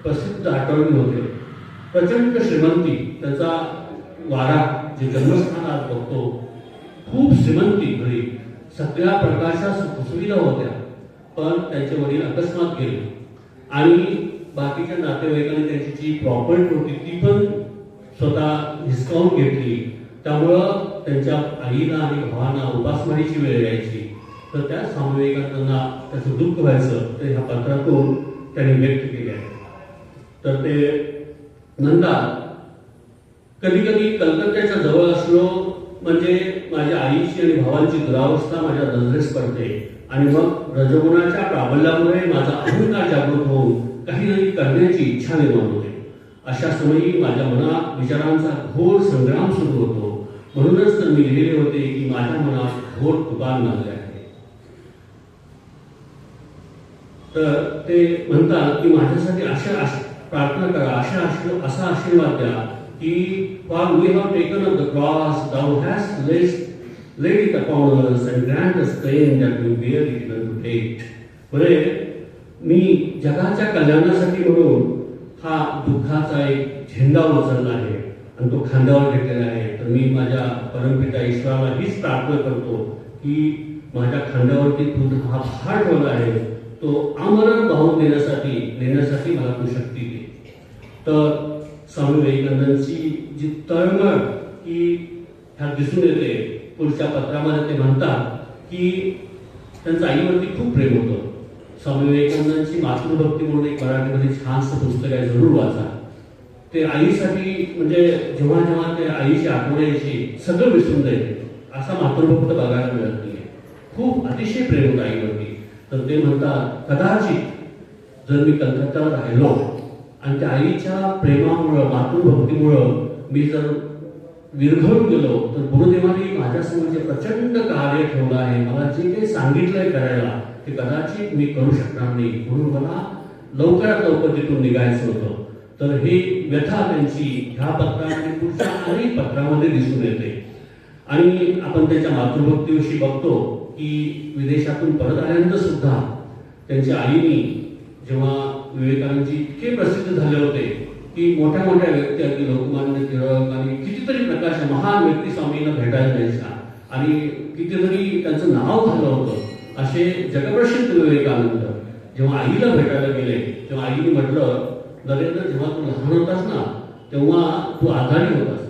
प्रसिद्ध अटॉर्नी होते. प्रचंड श्रीमंती, त्याचा वारा जे जन्मस्थान आज बघतो, खूप श्रीमंती घरी, सगळ्या प्रकारच्या सुखसुविधा होत्या. पण त्यांचे वडील अकस्मात गेले आणि बाकीच्या नातेवाईकांनी त्यांची जी प्रॉपर्टी होती ती पण स्वतः हिसकावून घेतली. त्यामुळं त्यांच्या आईला आणि भावांना उपासमारीची वेळ यायची. तर त्या स्वामी विवेकानंदांना त्याचं दुःख व्हायचं, तर ह्या पत्रातून त्यांनी व्यक्त केले आहे. तर ते म्हणतात, कधी कधी कलकत्त्याच्या जवळ असलो म्हणजे माझ्या आईची आणि भावांची दुरावस्था माझ्या नजरेस पडते आणि मग रजगुणाच्या प्राबल्यामुळे माझा अहंकार जागृत होऊन काहीतरी करण्याची इच्छा निर्माण होते. अशा समयी माझ्या मनात विचारांचा घोर संग्राम सुरू होतो. म्हणूनच तर मी लिहिले होते की माझ्या मनात घोर तुफान लागले आहे. तर ते म्हणतात की माझ्यासाठी अशा प्रार्थना करा, असा आशीर्वाद द्या की for we have taken up the cross, thou hast laid it upon us and grant us strength that we bear it even to date. म्हणजे मी जगाच्या कल्याणासाठी म्हणून हा दुःखाचा एक झेंडा उचलला आहे आणि तो खांद्यावर घेतलेला आहे. तर मी माझ्या परमपिता ईश्वराला हीच प्रार्थना करतो की माझ्या खांद्यावरती तुझा हा भार ठेवला आहे, तो आमरण भाव देण्यासाठी मला तू शक्ती दे. तर स्वामी विवेकानंदांची जी तळमळ की ह्या दिसून येते. पुढच्या पत्रामध्ये ते म्हणतात की त्यांचं आईवरती खूप प्रेम होतं. स्वामी विवेकानंदांची मातृभक्ती म्हणून एक मराठीमध्ये छानसं पुस्तक आहे, जरूर वाचा. ते आईसाठी म्हणजे जेव्हा जेव्हा ते आईची आठवण यायची सगळं विसरून जायचे. असा मातृभक्त बघायला मिळत नाही. खूप अतिशय प्रेम होतं आईवरती. तर ते म्हणतात, कदाचित जर मी कलकत्त्यावर राहिलो आणि त्या आईच्या प्रेमामुळं, मातृभक्तीमुळं मी जर विरघळून गेलो तर गुरुदेवांनी माझ्यासमोर जे प्रचंड कार्य ठेवलं आहे, मला जे काही सांगितलंय करायला, ते कदाचित मी करू शकणार नाही. म्हणून मला लवकरात लवकर तिथून निघायचं होतं. तर हे व्यथा त्यांची ह्या पत्रामध्ये पुढच्या अनेक पत्रामध्ये दिसून येते. आणि आपण त्यांच्या मातृभक्तीविषयी बघतो की विदेशातून परत आल्यानंतर सुद्धा त्यांच्या आईनी, जेव्हा विवेकानंदजी इतके प्रसिद्ध झाले होते की मोठ्या मोठ्या व्यक्ती, अगदी लोकमान्य टिळक आणि कितीतरी प्रकारच्या महान व्यक्ती स्वामींना भेटायला जायच्या आणि कितीतरी त्यांचं नाव झालं होतं. असे जगप्रसिद्ध विवेकानंद जेव्हा आईला भेटायला गेले तेव्हा आईने म्हटलं, नरेंद्र, जेव्हा तू लहान होतास ना तेव्हा तू आजारी होतास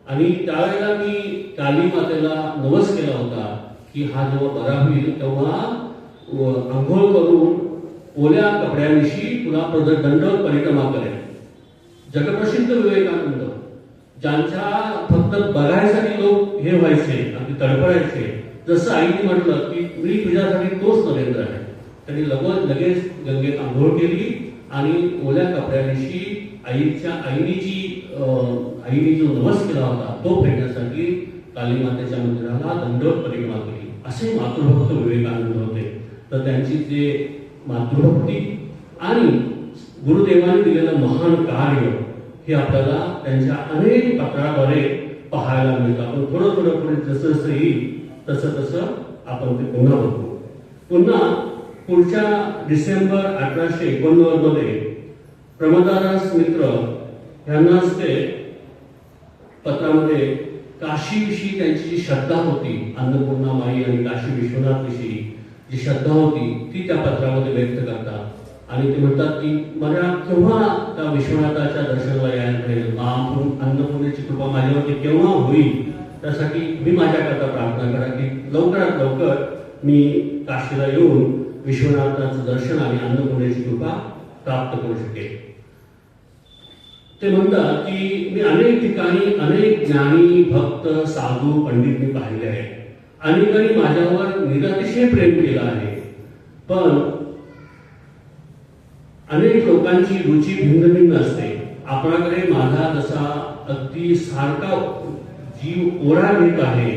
आणि त्यावेळेला मी काली मातेला नवस केला होता की हा जेव्हा बरा होईल तेव्हा आंघोळ करून ओल्या कपड्यांशी तुला दंडवत परिक्रमा करेल. जगप्रसिद्ध विवेकानंद, ज्यांच्या फक्त बघायसाठी लोक हे व्हायचे, अगदी तडफडायचे. जसं आईने म्हटलं की मी तुझ्यासाठी तोच नरेंद्र आहे, त्यांनी लगेच गंगेत आंघोळ केली आणि ओल्या कपड्याविषयी आईने जो नवस केला होता तो फेडण्यासाठी काली मातेच्या मंदिराला दंडवत परिक्रमा केली. असे मातृभक्त विवेकानंद होते. तर त्यांची जे मातृभक्ती आणि गुरुदेवांनी दिलेलं महान कार्य हे आपल्याला त्यांच्या अनेक पत्राद्वारे पाहायला मिळतं. आपण थोडं पुढे जसं जसं येईल तसं आपण ते पुन्हा बघू. पुन्हा पुढच्या डिसेंबर 1889 मध्ये प्रमदादास मित्र यांनाच ते पत्रामध्ये काशीविषयी त्यांची जी श्रद्धा होती, अन्नपूर्णा माई आणि काशी विश्वनाथ विषयी जी श्रद्धा होती ती त्या पत्रामध्ये व्यक्त करतात. आणि ते म्हणतात की मला केव्हा त्या विश्वनाथाच्या दर्शनाला यायला मिळेल, अन्नपूर्णेची कृपा माझ्यावरती केव्हा होईल, त्यासाठी मी माझ्याकरता प्रार्थना करा की लवकरात लवकर मी काशीला येऊन विश्वनाथाचं दर्शन आणि अन्नपूर्णेची कृपा प्राप्त करू शकेल. ते म्हणतात की मी अनेक ठिकाणी अनेक ज्ञानी भक्त साधू पंडित मी पाहिले आहे, अनेकांनी माझ्यावर निरतिशय प्रेम केलं आहे, पण अनेक लोकांची रुची भिन्न भिन्न असते. आपल्याकडे माझा जसा अगदी सारखा जीव ओढा घेत आहे,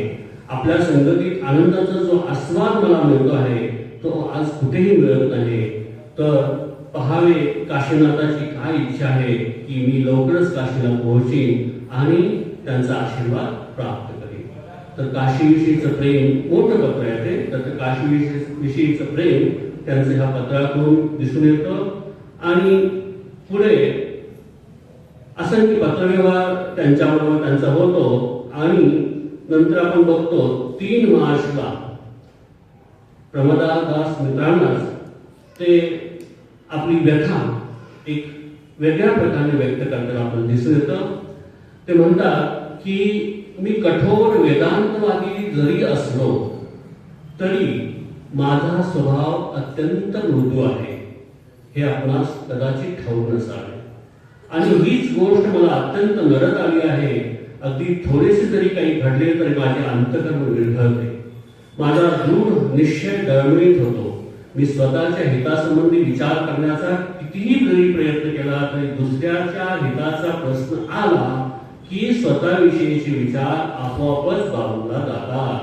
आपल्या संगतीत आनंदाचा जो आस्वाद मला मिळतो आहे तो आज कुठेही मिळत नाही. तर पहावे काशीनाथाची काय इच्छा आहे की मी लवकरच काशीला पोहोचेन आणि त्यांचा आशीर्वाद प्राप्त करेन. तर काशीविषयीचं प्रेम मोठं पत्र आहे ते. तर काशीविषयीचं प्रेम त्यांचं ह्या पत्रातून दिसून येतं. आणि पुढे असंख्य पत्रव्यवहार त्यांच्याबरोबर त्यांचा होतो. आणि नंतर आपण बघतो 3 मार्चला प्रमदादास मित्रांनाच ते आपली व्यथा एक वेगळ्या प्रकारे व्यक्त करताना आपण दिसून येतं. ते म्हणतात की मी कठोर वेदांतवादी जरी असलो तरी माझा स्वभाव अत्यंत मृदू आहे, हे आपणास कदाचित ठाऊक नसावे. आणि हीच गोष्ट मला अत्यंत नरत आली आहे. अगदी थोडेसे जरी काही घडले तरी माझे अंतःकरण विरघळते, माझा दृढ निश्चय डळमळीत होतो. मी स्वतःच्या हितासंबंधी विचार करण्याचा कितीही जरी प्रयत्न केला तरी दुसऱ्याच्या हिताचा प्रश्न आला की स्वतःविषयीचे विचार आपोआपच बाजूला जातात.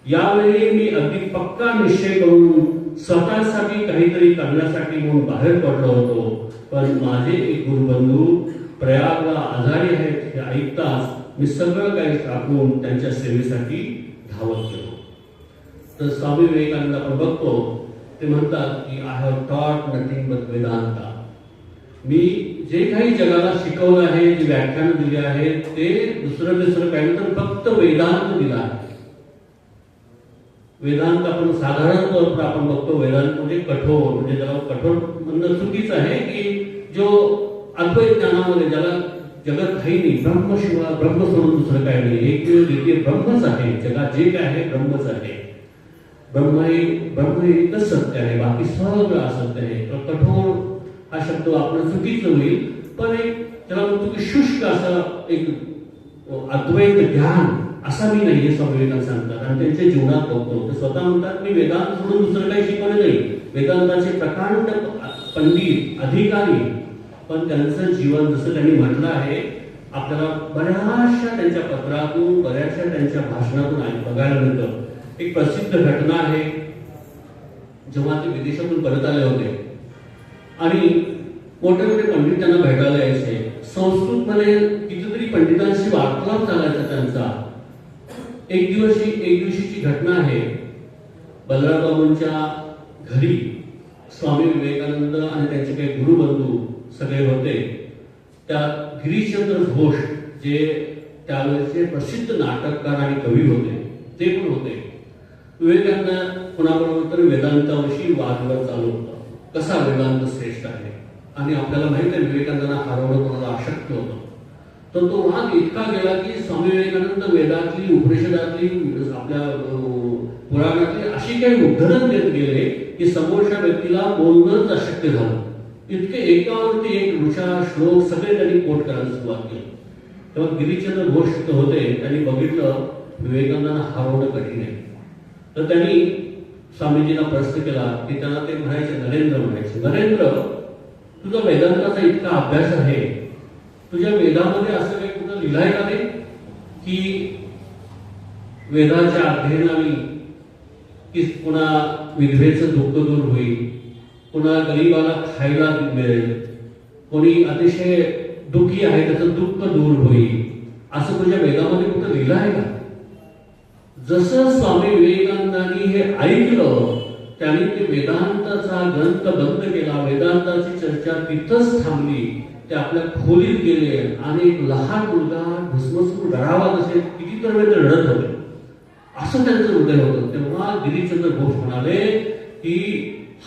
यावेळी मी अगदी पक्का निश्चय करून स्वतःसाठी काहीतरी करण्यासाठी म्हणून बाहेर पडलो होतो. पण माझे एक गुरुबंधू प्रयागला आजारी आहेत हे ऐकताच मी सगळं काही टाकून त्यांच्या सेवेसाठी धावत गेलो. तर स्वामी विवेकानंद आपण बघतो ते म्हणतात की आय हॅव टॉट नथिंग बट वेदांता. मी जे काही जगाला शिकवलं आहे, जे व्याख्यान दिले आहेत ते दुसरं काही तर फक्त वेदांत दिला आहे. वेदांत आपण साधारण तौर आपण बघतो वेदांत म्हणजे कठोर, म्हणजे ज्याला कठोर म्हणणं चुकीचं आहे की जो अद्वैत ज्ञानामध्ये ज्याला जगत काही नाही, ब्रह्मशिवाय ब्रह्म सोडून दुसरं काही नाही, एक द्वितीय ब्रह्मच आहे, जगात जे काय आहे ब्रह्मच आहे. ब्रह्म हे एकच सत्य आहे, बाकी सगळं असत्य आहे. कठोर हा शब्द वापरणं चुकीचं होईल, पण एक त्याला म्हणतो की शुष्क असं एक अद्वैत ज्ञान असा मी नाही हे स्वामी विवेकानंद सांगतात. आणि त्यांच्या जीवनात बघतो ते स्वतः म्हणतात मी वेदांत सोडून दुसरं काही शिकवलं नाही. वेदांताचे प्रकांड पंडित अधिकारी, पण त्यांचं जीवन जसं त्यांनी म्हटलं आहे आपल्याला बऱ्याचशा त्यांच्या पत्रातून बऱ्याचशा त्यांच्या भाषणातून बघायला मिळतं. एक प्रसिद्ध घटना आहे, जेव्हा ते विदेशातून परत आले होते आणि मोठे मोठे पंडित त्यांना भेटायला यायचे. संस्कृतमध्ये कितीतरी पंडितांशी वार्तालाप चालायचा त्यांचा. एक दिवशीची घटना आहे, बलरामबाबूंच्या घरी स्वामी विवेकानंद आणि त्यांचे काही गुरुबंधू सगळे होते. त्या गिरीशचंद्र घोष जे त्यावेळेचे प्रसिद्ध नाटककार आणि कवी होते ते पण होते. विवेकानंद कोणाबरोबर तर वेदांताविषयी वादविवाद चालू होता, कसा वेदांत श्रेष्ठ आहे. आणि आपल्याला माहित आहे विवेकानंदांना हरवणं कोणाला अशक्य होतं. तर तो वाद इतका गेला की स्वामी विवेकानंद वेदातली उपनिषदातली आपल्या पुराणातली अशी काही उद्धरण देत गेले की समोरच्या व्यक्तीला बोलणंच अशक्य झालं. इतके एकावरती एक ऋषा श्लोक सगळे त्यांनी कोट करायला सुरुवात केली. तेव्हा गिरीचंद्र घोष तिथं होते. त्यांनी बघितलं विवेकानंदांना हरवणं कठीण आहे. तर त्यांनी स्वामीजींना प्रश्न केला की त्यांना ते म्हणायचे, नरेंद्र म्हणायचे, नरेंद्र तुझा वेदांताचा इतका अभ्यास आहे, तुझ्या वेदामध्ये असं काही कुठं लिहिलंय का रे की वेदाच्या अध्ययनाने की पुन्हा विधवेचं दुःख दूर होईल, पुन्हा गरीबाला खायला मिळेल, कोणी अतिशय दुःखी आहे त्याचं दुःख दूर होईल, असं तुझ्या वेदामध्ये कुठं लिहिलं आहे का? जसं स्वामी विवेकानंदांनी हे ऐकलं त्यांनी ते वेदांताचा ग्रंथ बंद केला. वेदांताची चर्चा तिथंच थांबली. ते आपल्या खोलीत गेले आणि एक लहान मुलगा भस्मसूर रडावा तसे कितीतरी वेळ रडत होते. असं त्यांचं हृदय होतं. तेव्हा गिरीचंद्र घोष म्हणाले की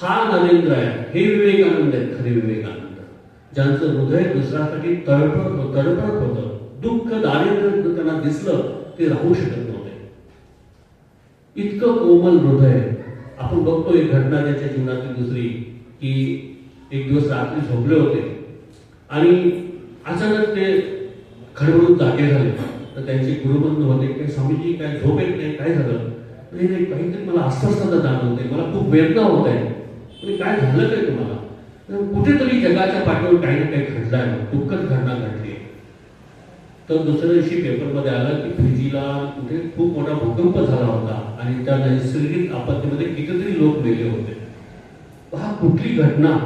हा नरेंद्र आहे, हे विवेकानंद आहेत खरे विवेकानंद, ज्यांचं हृदय दुसऱ्यासाठी तडफडत होतं. दुःख दारिद्र्य त्यांना दिसलं ते राहू शकत नव्हते. इतकं कोमल हृदय. आपण बघतो एक घटना त्याच्या जीवनातील दुसरी की एक दिवस रात्री झोपले होते आणि अचानक ते खडबडून जागे झाले. तर त्यांचे गुरुबंधू होते की स्वामीजी काय झोप येत नाही, काय झालं? नाही काहीतरी मला अस्वस्थता जाणवते, मला खूप वेदना होत आहे. काय झालं काय तुम्हाला? कुठेतरी जगाच्या पाठीवर काही ना काही घडलंय, दुःखद घटना घडली. तर दुसऱ्या दिवशी पेपरमध्ये आलं की फिजीला कुठे खूप मोठा भूकंप झाला होता आणि त्या नैसर्गिक आपत्तीमध्ये कितीतरी लोक मेले होते. पहा कुठली घटना.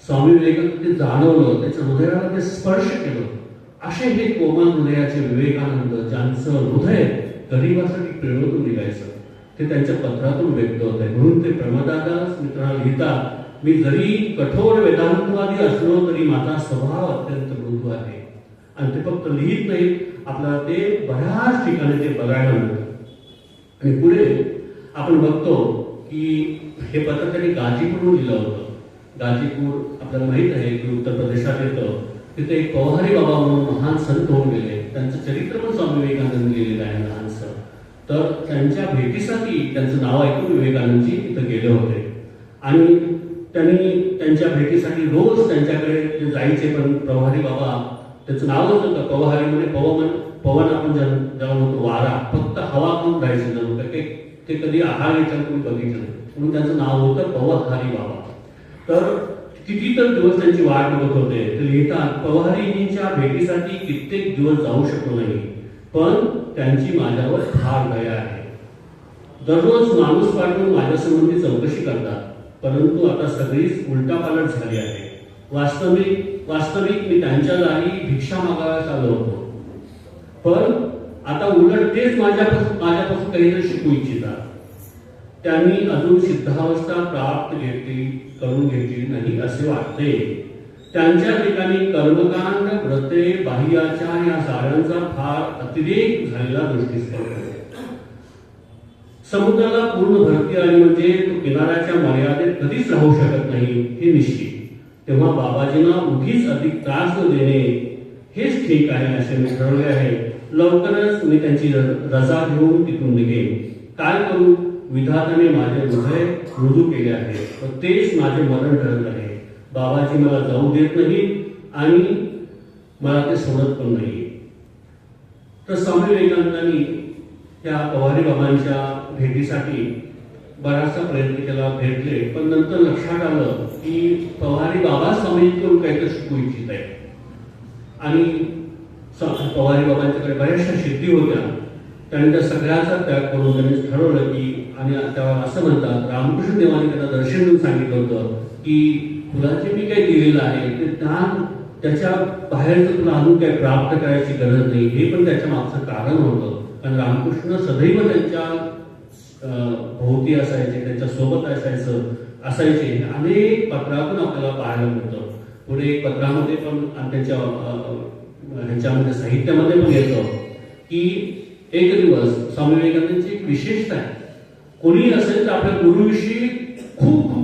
स्वामी विवेकानंद ते जाणवलं, त्याच्या हृदयाला ते स्पर्श केलं. असे हे कोमल हृदयाचे विवेकानंद, ज्यांचं हृदय गरिबासाठी प्रेरणेतून निघायचं, ते त्यांच्या पत्रातून व्यक्त होत आहे. म्हणून ते प्रमदादास मित्राला लिहितात, मी जरी कठोर वेदांतवादी असलो तरी माझा स्वभाव अत्यंत मृदू आहे. आणि ते फक्त लिहित नाही, आपल्याला ते बऱ्याच ठिकाणी ते बघायला मिळतं. आणि पुढे आपण बघतो की हे पत्र त्यांनी गाजीपूरहून लिहिलं होतं. गाजीपूर आपल्याला माहित आहे की उत्तर प्रदेशात येतं. तिथे एक पवहारी बाबा म्हणून महान संत होऊन गेले. त्यांचं चरित्र पण स्वामी विवेकानंद लिहिलेलं आहे लहानसं. तर त्यांच्या भेटीसाठी त्यांचं नाव ऐकून विवेकानंदजी तिथं गेले होते आणि त्यांनी त्यांच्या भेटीसाठी रोज त्यांच्याकडे जायचे. पण पवहारी बाबा, त्याचं नाव होतं पवहारी, म्हणजे पवन आपण ज्याला म्हणतो वारा, फक्त हवा करून राहायचं नव्हतं. ते कधी आहार याच्यात कोणी बघितलं नाही, म्हणून त्यांचं नाव होतं पवहारी बाबा. तर किती तर दिवस त्यांची वाट बघत होते. ते लिहितात, पवहारीजींच्या भेटीसाठी कित्येक दिवस जाऊ शकलो नाही, पण त्यांची माझ्यावर फार दया आहे. दररोज माणूस पाठवून माझ्या संबंधी चौकशी करतात, परंतु आता सगळीच उलटापालट झाली आहे. वास्तविक मी त्यांच्या जागी भिक्षा मागाव्यास आलो होतो, पण आता उलट तेच माझ्यापासून काहीतरी शिकू इच्छितात. त्यांनी अजून सिद्धावस्था प्राप्त करून घेतली नाही असे वाटते. त्यांच्या ठिकाणी कर्मकांड, व्रते, बाह्याचार या साऱ्यांचा फार अतिरेक झालेला दृष्टीस पडतो. समुद्राला पूर्ण भरती आली म्हणजे तो किनाऱ्याच्या मर्यादेत कधीच राहू शकत नाही हे निश्चित. तेव्हा बाबाजींना उगीच अधिक त्रास न देणे हेच ठीक आहे असे मी ठरवले आहे. लवकरच मी त्यांची रजा घेऊन तिथून निघेन. काय करू, विधाताने माझे हृदय मृदू केले आहे व तेच माझे मरण ठरत आहे. बाबाजी मला जाऊ देत नाही आणि मला ते सोडत पण नाही. तर स्वामी विवेकानंदांनी त्या पवारी बाबांच्या भेटीसाठी बराचसा प्रयत्न केला, भेटले. पण नंतर लक्षात आलं की पवारी बाबा स्वामींकडून काहीतरी शिकू इच्छित आहे आणि पवारी बाबांच्याकडे बऱ्याचशा सिद्धी होत्या. त्यांनी त्या सगळ्याचा त्याग करून त्यांनी ठरवलं की, आणि तेव्हा असं म्हणतात, रामकृष्ण देवाने त्यांना दर्शन देऊन सांगितलं होतं की तुला जे मी काही दिलेलं आहे ते ज्ञान, त्याच्या बाहेरचं तुला अजून काही प्राप्त करायची गरज नाही. हे पण त्याच्या मागचं कारण होतं. कारण रामकृष्ण सदैव त्यांच्या भोवती असायचे, त्यांच्या सोबत असायचे. अनेक पत्रातून आपल्याला पाहायला मिळतं. पुढे एक पत्रामध्ये पण त्यांच्या ह्याच्यामध्ये साहित्यामध्ये पण येतं की एक दिवस स्वामी विवेकानंदांची एक विशेषता आहे, कोणी असेल तर आपल्या गुरुविषयी खूप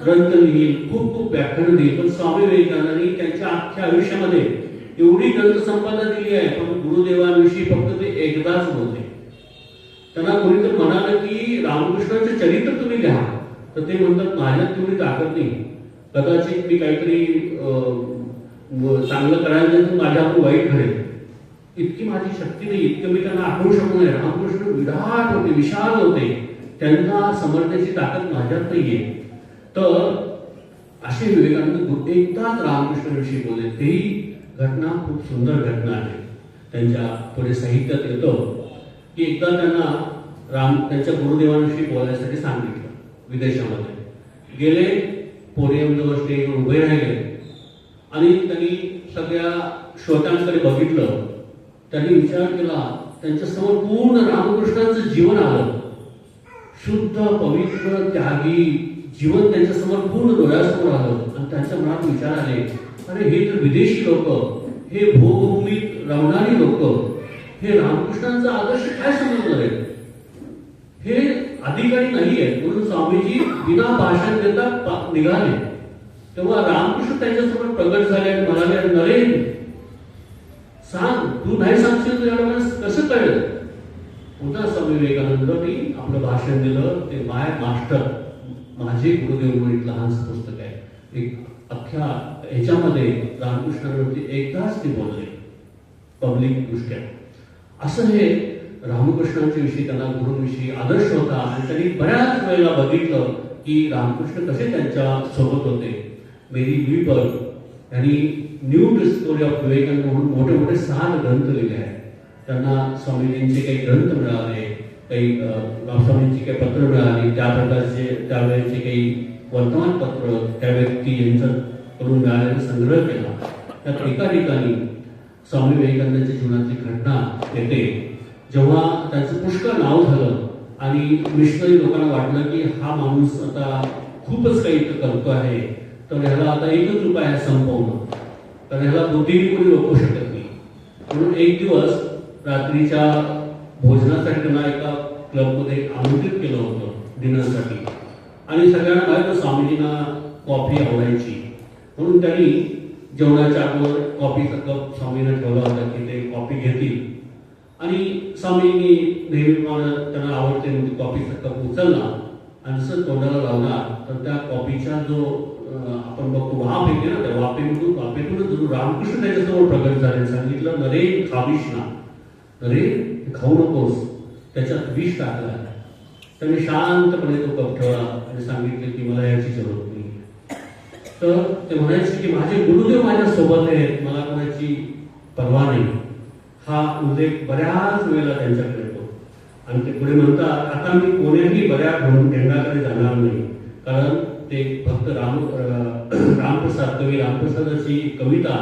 ग्रंथ लिहिल, खूप व्याख्यान देईल, पण स्वामी विवेकानंदांनी त्यांच्या अख्ख्या आयुष्यामध्ये एवढी ग्रंथसंपदा दिली आहे, पण गुरुदेवांविषयी फक्त ते एकदाच बोलले. त्यांना कोणीतरी म्हणालं की रामकृष्णाचे चरित्र तुम्ही लिहा, तर ते म्हणतात माझ्यात तेवढी ताकद नाही. कदाचित मी काहीतरी चांगलं करायला माझ्याकडून वाईट घडेल इतकी माझी शक्ती नाही, इतकं मी त्यांना आठवू शकू नये. रामकृष्ण विराट होते, विशाल होते, त्यांना समजण्याची ताकद माझ्यात नाहीये. तर असे विवेकानंद एकदाच रामकृष्णाविषयी बोलले. तेही घटना खूप सुंदर घटना आहे. त्यांच्या पुढे साहित्यात येतं की एकदा त्यांना त्यांच्या गुरुदेवांविषयी बोलायसाठी सांगितलं. विदेशामध्ये गेले, पोडियमजवळ स्टेजवर उभे राहिले आणि त्यांनी सगळ्या श्रोत्यांकडे बघितलं. त्यांनी विचार केला, त्यांच्यासमोर पूर्ण रामकृष्णांचं जीवन आलं. शुद्ध, पवित्र, त्यागी जीवन त्यांच्यासमोर पूर्ण डोळ्यासमोर आलं. आणि त्यांच्या मनात विचार आले, अरे हे तर विदेशी लोक, हे भोगभूमीत रमणारी लोक, हे रामकृष्णांचा आदर्श काय समजणार आहे? हे अधिकारी नाही आहेत. म्हणून स्वामीजी बिना भाषण देता निघाले. तेव्हा रामकृष्ण त्यांच्यासमोर प्रगट झाले आणि म्हणाले, नरेन सांग, तू नाही सांगशील तर एवढं मला कसं कळलं? पुन्हा स्वामी विवेकानंदांनी आपलं भाषण दिलं. ते माय मास्टर, माझे गुरुदेव म्हणून लहानसं पुस्तक आहे. एक अख्ख्या ह्याच्यामध्ये रामकृष्णांवरती एकदाच ते बोलले पब्लिक दृष्ट्या. असं हे रामकृष्णांच्या विषयी, त्यांना गुरुंविषयी आदर्श होता. आणि त्यांनी बऱ्याच वेळेला बघितलं की रामकृष्ण कसे त्यांच्या सोबत होते. मेरी वीपर यांनी न्यू डिस्कवरी ऑफ विवेकानंद म्हणून मोठे मोठे 6 ग्रंथ लिहिले आहेत. त्यांना स्वामीजींचे काही ग्रंथ मिळाले, काही स्वामींची काही पत्र मिळाली, त्या प्रकारचे त्यावेळेचे काही वर्तमानपत्र त्या व्यक्ती यांच्याकडून मिळालेला संग्रह केला. त्यात एका ठिकाणी स्वामी विवेकानंदांच्या जीवनातली घटना येते. जेव्हा त्यांचं पुष्कळ नाव झालं आणि मिशनरी लोकांना वाटलं की हा माणूस आता खूपच काही करतो आहे, तर ह्याला आता एकच उपाय आहे संपवणं, तर ह्याला बुद्धीने कोणी रोखू शकत नाही. म्हणून एक दिवस रात्रीच्या भोजनासाठी त्यांना एका क्लबमध्ये आमंत्रित केलं होतं डिनरसाठी. आणि सगळ्यांना माहिती स्वामीजींना कॉफी आवडायची, म्हणून त्यांनी जेवणाच्या अगोदर कॉफीचा कप स्वामींना ठेवला होता की ते कॉफी घेतील. आणि स्वामींनी नेहमीप्रमाणे त्यांना आवडते म्हणजे कॉफीचा कप उचलला आणि जसं तोंडाला लावला तर त्या कॉफीचा जो आपण बघतो वाफ येते ना, त्या वाफेतूनच जरूर रामकृष्ण त्याच्यासमोर प्रगट झाले. सांगितलं, नरे खावीश ना, नरे खाऊ नकोस, त्याच्यात विष टाकलं आहे. त्यांनी शांतपणे तो कप ठेवला आणि सांगितले की मला याची जरूरत नाही. तर ते म्हणायचे की माझे गुरुदेव माझ्या सोबत आहेत, मला कोणाची पर्वा नाही. हा उल्लेख बऱ्याच वेळेला त्यांच्याकडे येतो. आणि ते पुढे म्हणतात, आता मी कोण्याही बऱ्या ढेंगाकडे जाणार नाही, कारण ते फक्त रामप्रसाद, कवी रामप्रसादाची कविता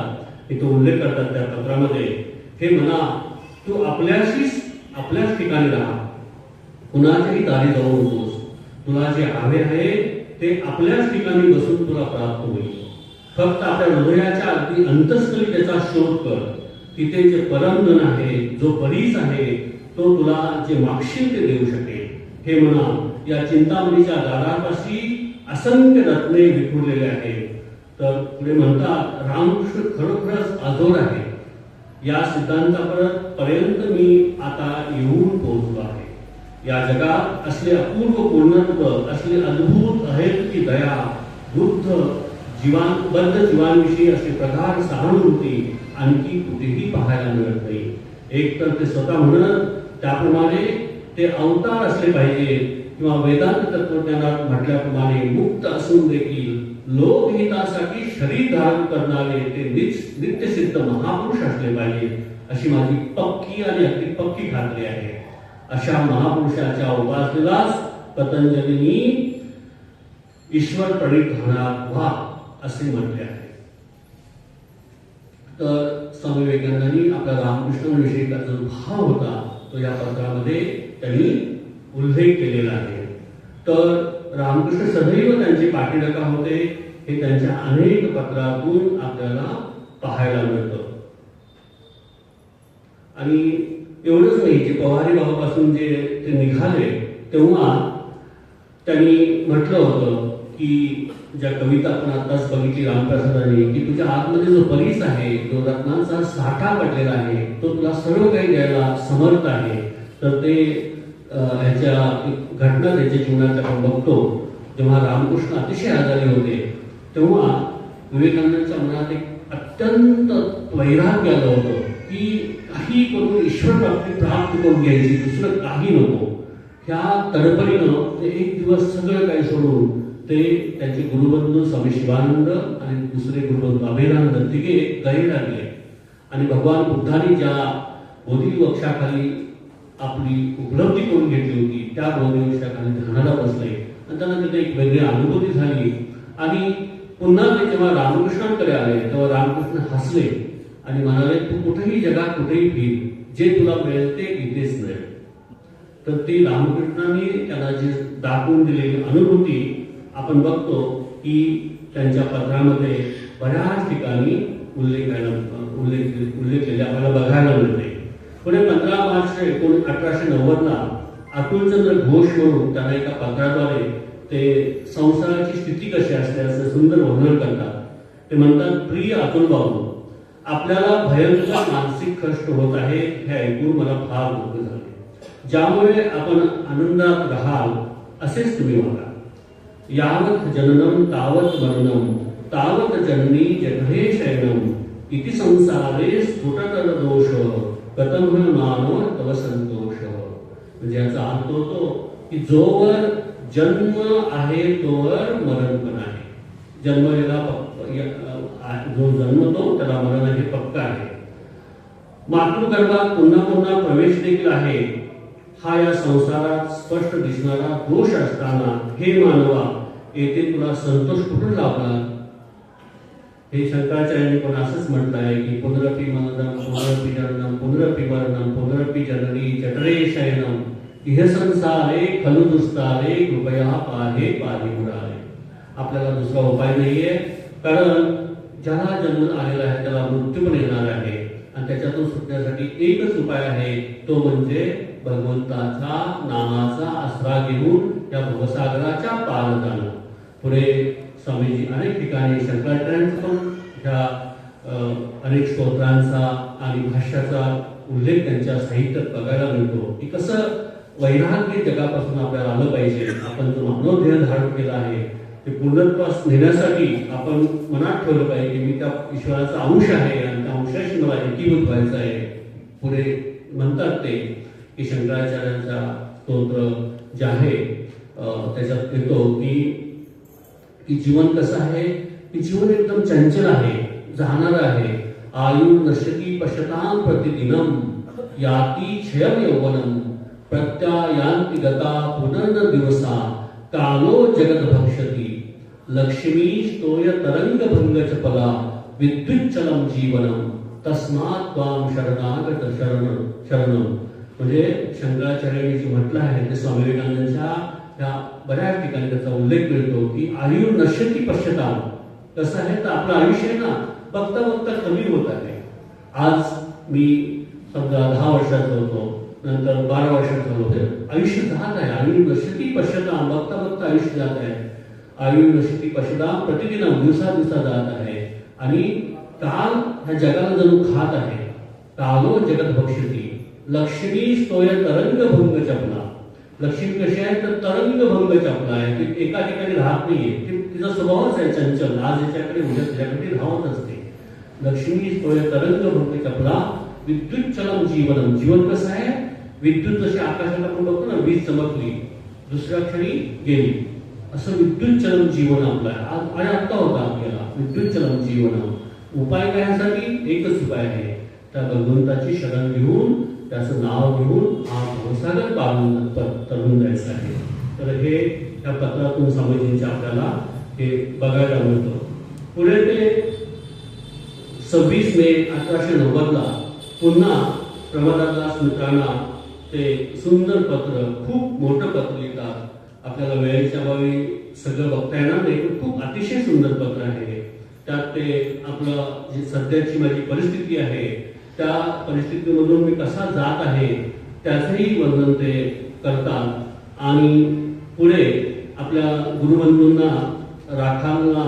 इथे उल्लेख करतात त्या पत्रामध्ये. हे म्हणा, तू आपल्याच ठिकाणी राहा, कुणाच्याही दारी जाऊ नकोस. तुला जे हवे आहे ते आपल्याच ठिकाणी बसून तुला प्राप्त होईल. फक्त आपल्या हृदयाच्या अगदी अंतःस्थळी त्याचा शोध कर. तिथे जे परमधन आहे, जो परीस आहे, तो तुला जे मागशील ते देऊ शकेल. हे म्हणा, या चिंतामणीच्या दारापाशी असंख्य रत्ने विखुरलेले आहेत. तर पुढे म्हणतात, रामकृष्ण खरोखरच आजोर आहे. या सिद्धांतापर्यंत मी आता येऊन पोहोचलो आहे. या जगात असले अपूर्व पूर्णत्व, असले अद्भुत आहेत की दया, बुद्ध जीवांविषयी असे प्रगाढ सहानुभूती आणखी कुठेही पाहायला मिळत नाही. एक तर ते स्वतः म्हणत त्याप्रमाणे ते अवतार असले पाहिजे, किंवा वेदांत तत्वज्ञानात म्हटल्याप्रमाणे मुक्त असून देखील लोकहितासाठी शरीर धारण करणारे ते नित्यसिद्ध महापुरुष असले पाहिजे, अशी माझी पक्की आणि अगदी पक्की खात्री आहे. अशा महापुरुषाच्या उपासनेलाच पतंजलींनी ईश्वर प्रणित होणार व्हा असे म्हटले आहे. तर स्वामी विवेकानंदांनी आपल्या रामकृष्णांविषयीचा जो भाव होता तो या पत्रामध्ये त्यांनी उल्लेख केलेला आहे. तर रामकृष्ण सदैव त्यांचे पाठीराखा होते हे त्यांच्या अनेक पत्रातून आपल्याला पाहायला मिळतं. आणि एवढंच नाही, जे पवारी बाबापासून जे ते निघाले तेव्हा त्यांनी म्हटलं होतं की ज्या कविता आपण आताच बघितली रामप्रसादांनी, की तुझ्या आतमध्ये जो परीस आहे, जो रत्नांचा साठा पडलेला आहे, तो तुला सर्व काही द्यायला समर्थ आहे. तर ते ह्याच्या घटना त्याच्या जीवनात आपण बघतो. जेव्हा रामकृष्ण अतिशय आजारी होते तेव्हा विवेकानंदांच्या मनात एक अत्यंत वैराग्य आलं होतं की काही करून ईश्वर प्राप्ती प्राप्त करून घ्यायची, दुसरं काही नको. ह्या तडफडीनं ते एक दिवस सगळं काही सोडून ते त्यांचे गुरुबंधू स्वामी शिवानंद आणि दुसरे गुरुबंधू अभेदानंद तिघे गैर लागले आणि भगवान बुद्धांनी ज्या बोधी वृक्षाखाली आपली उपलब्धी करून घेतली होती त्या बोधी वृक्षाखाली ध्यानाला बसले आणि त्यांना तिथे एक वेगळी अनुभूती झाली. आणि पुन्हा ते जेव्हा रामकृष्णांकडे आले तेव्हा रामकृष्ण हसले आणि म्हणाले, तू कुठेही जगात कुठेही फिर, जे तुला मिळेल ते इथेच मिळेल. तर ती रामकृष्णांनी त्यांना जी दाखवून दिलेली अनुभूती आपण बघतो की त्यांच्या पत्रामध्ये बऱ्याच ठिकाणी उल्लेख केले आपल्याला बघायला मिळते. पुढे 15 मार्च 1890 अतुलचंद्र घोष म्हणून त्यांना एका पत्राद्वारे ते संसाराची स्थिती कशी असते असं सुंदर वर्णन करतात. ते म्हणतात, प्रिय अतुल बाबू, आपल्याला भयंकर मानसिक कष्ट होत आहे हे ऐकून मला फार दुःख झाले. ज्यामुळे आपण आनंदात राहाल असेच तुम्ही वागा. यावत जननम तावत मरणम तावत जननी जगहे शयनम इति संसारे स्फुटतर दोष कथम मानो तव संतोष. म्हणजे याचा अर्थ होतो की जोवर जन्म आहे तोवर मरण पण आहे. जन्मलेला जो जन्मतो त्याला मरण हे पक्का आहे. मातृगर्भात पुन्हा पुन्हा प्रवेश देखील आहे. हा या संसारात स्पष्ट दिसणारा दोष असताना हे मानवा येथे तुला संतोष कुठून लाभला. हे शंकराचार्यांनी पण असंच म्हटलं आहे की पुनरपि मननम पुनरपि जननम पुनरपि मरणम पुनरपि जननी जठरे शयनम इह संसारे खलु दुस्तारे कृपया पाहे पाहे मुरारे. आपल्याला दुसरा उपाय नाहीये, कारण ज्याला जन्म आलेला आहे त्याला मृत्यू पण येणार आहे आणि त्याच्यातून सुटण्यासाठी एकच उपाय आहे, तो म्हणजे भगवंताचा नामाचा आसरा घेऊन या भवसागराच्या पार जाणं. पुढे स्वामीजी अनेक ठिकाणी शंकराचार्यांचा पण ह्या अनेक स्तोत्रांचा आणि भाष्याचा उल्लेख त्यांच्या साहित्यात बघायला मिळतो की कसं वैराग्य जगापासून आपल्याला आलं पाहिजे. आपण जो मानव देह धारण केला आहे ते पूर्णत्वास नेण्यासाठी आपण मनात ठेवलं पाहिजे की मी त्या ईश्वराचा अंश आहे आणि त्या अंशाशी मला एकीभूत व्हायचं आहे. पुढे म्हणतात ते की शंकराचार्यांचा स्तोत्र जे आहे त्याच्यात येतो की जीवन कसं आहे की जीवन एकदम चंचल आहे, जाणार आहे. आयु नश्यती पश्यतां प्रतिदिनम याति क्षयम यौवनम प्रत्यायांति गता पुनर्न दिवसा कालो जगत भक्षती लक्ष्मी स्तोय तरंग भंग चपला विद्युच्चलम जीवनम तस्मात् त्वां शरणागत शरणम. म्हणजे शंकराचार्यांनी जे म्हटलं आहे ते स्वामी विवेकानंदांच्या त्या बऱ्याच ठिकाणी त्याचा उल्लेख मिळतो की आयु नश्यती पश्यतां. कसं आहे तर आपलं आयुष्य आहे ना बघता बघता कमी होत आहे. आज मी समजा 10 वर्षाचा होतो, नंतर 12 वर्षाचा होतो, आयुष्य जात आहे. आयु नश्यती पश्यतां, बघता बघता आयुष्य जात आहे. आयु नश्यती पश्यतां प्रतिदिन दिवसा जात आहे आणि काल ह्या जगाला जणू खात आहे. कालो जगत भक्षती लक्ष्मी स्तोय तरंग भंग चपला. लक्ष्मी कशी आहे तर तरंग भंग चपला आहे, ती एका ठिकाणी राहत नाहीये, तिचा स्वभावच आहे चंचल. आज याच्याकडे उद्या त्याच्याकडे धावत असते. लक्ष्मी स्तोय तरंग भंग चपला विद्युच्चलम जीवनम. जीवन कसं आहे, विद्युत जशी आकाशात आपण बघतो ना, वीज चमकली दुसऱ्या क्षणी गेली, असं विद्युच्चलम जीवन आपलं आहे. आणि आता होता आपल्याला विद्युच्चलम जीवन. उपाय करण्यासाठी एकच उपाय आहे, त्या भगवंताची शरण घेऊन त्याचं नाव घेऊन हा भवसागर पारून तरून जायचं आहे. तर हे त्या पत्रातून स्वामीजींच्या आपल्याला हे बघायला मिळतं. पुढे ते 26 मे 1890 पुन्हा प्रमोदादास मित्रांना ते सुंदर पत्र, खूप मोठं पत्र लिहितात. आपल्याला वेळेच्या अभावी सगळं बघता येणार नाही, पण खूप अतिशय सुंदर पत्र आहे. त्यात ते आपलं जी सध्याची माझी परिस्थिती आहे त्या परिस्थितीमधून मी कसा जात आहे त्याचंही वर्णन ते करतात. आणि पुढे आपल्या गुरुबंधूंना राखालला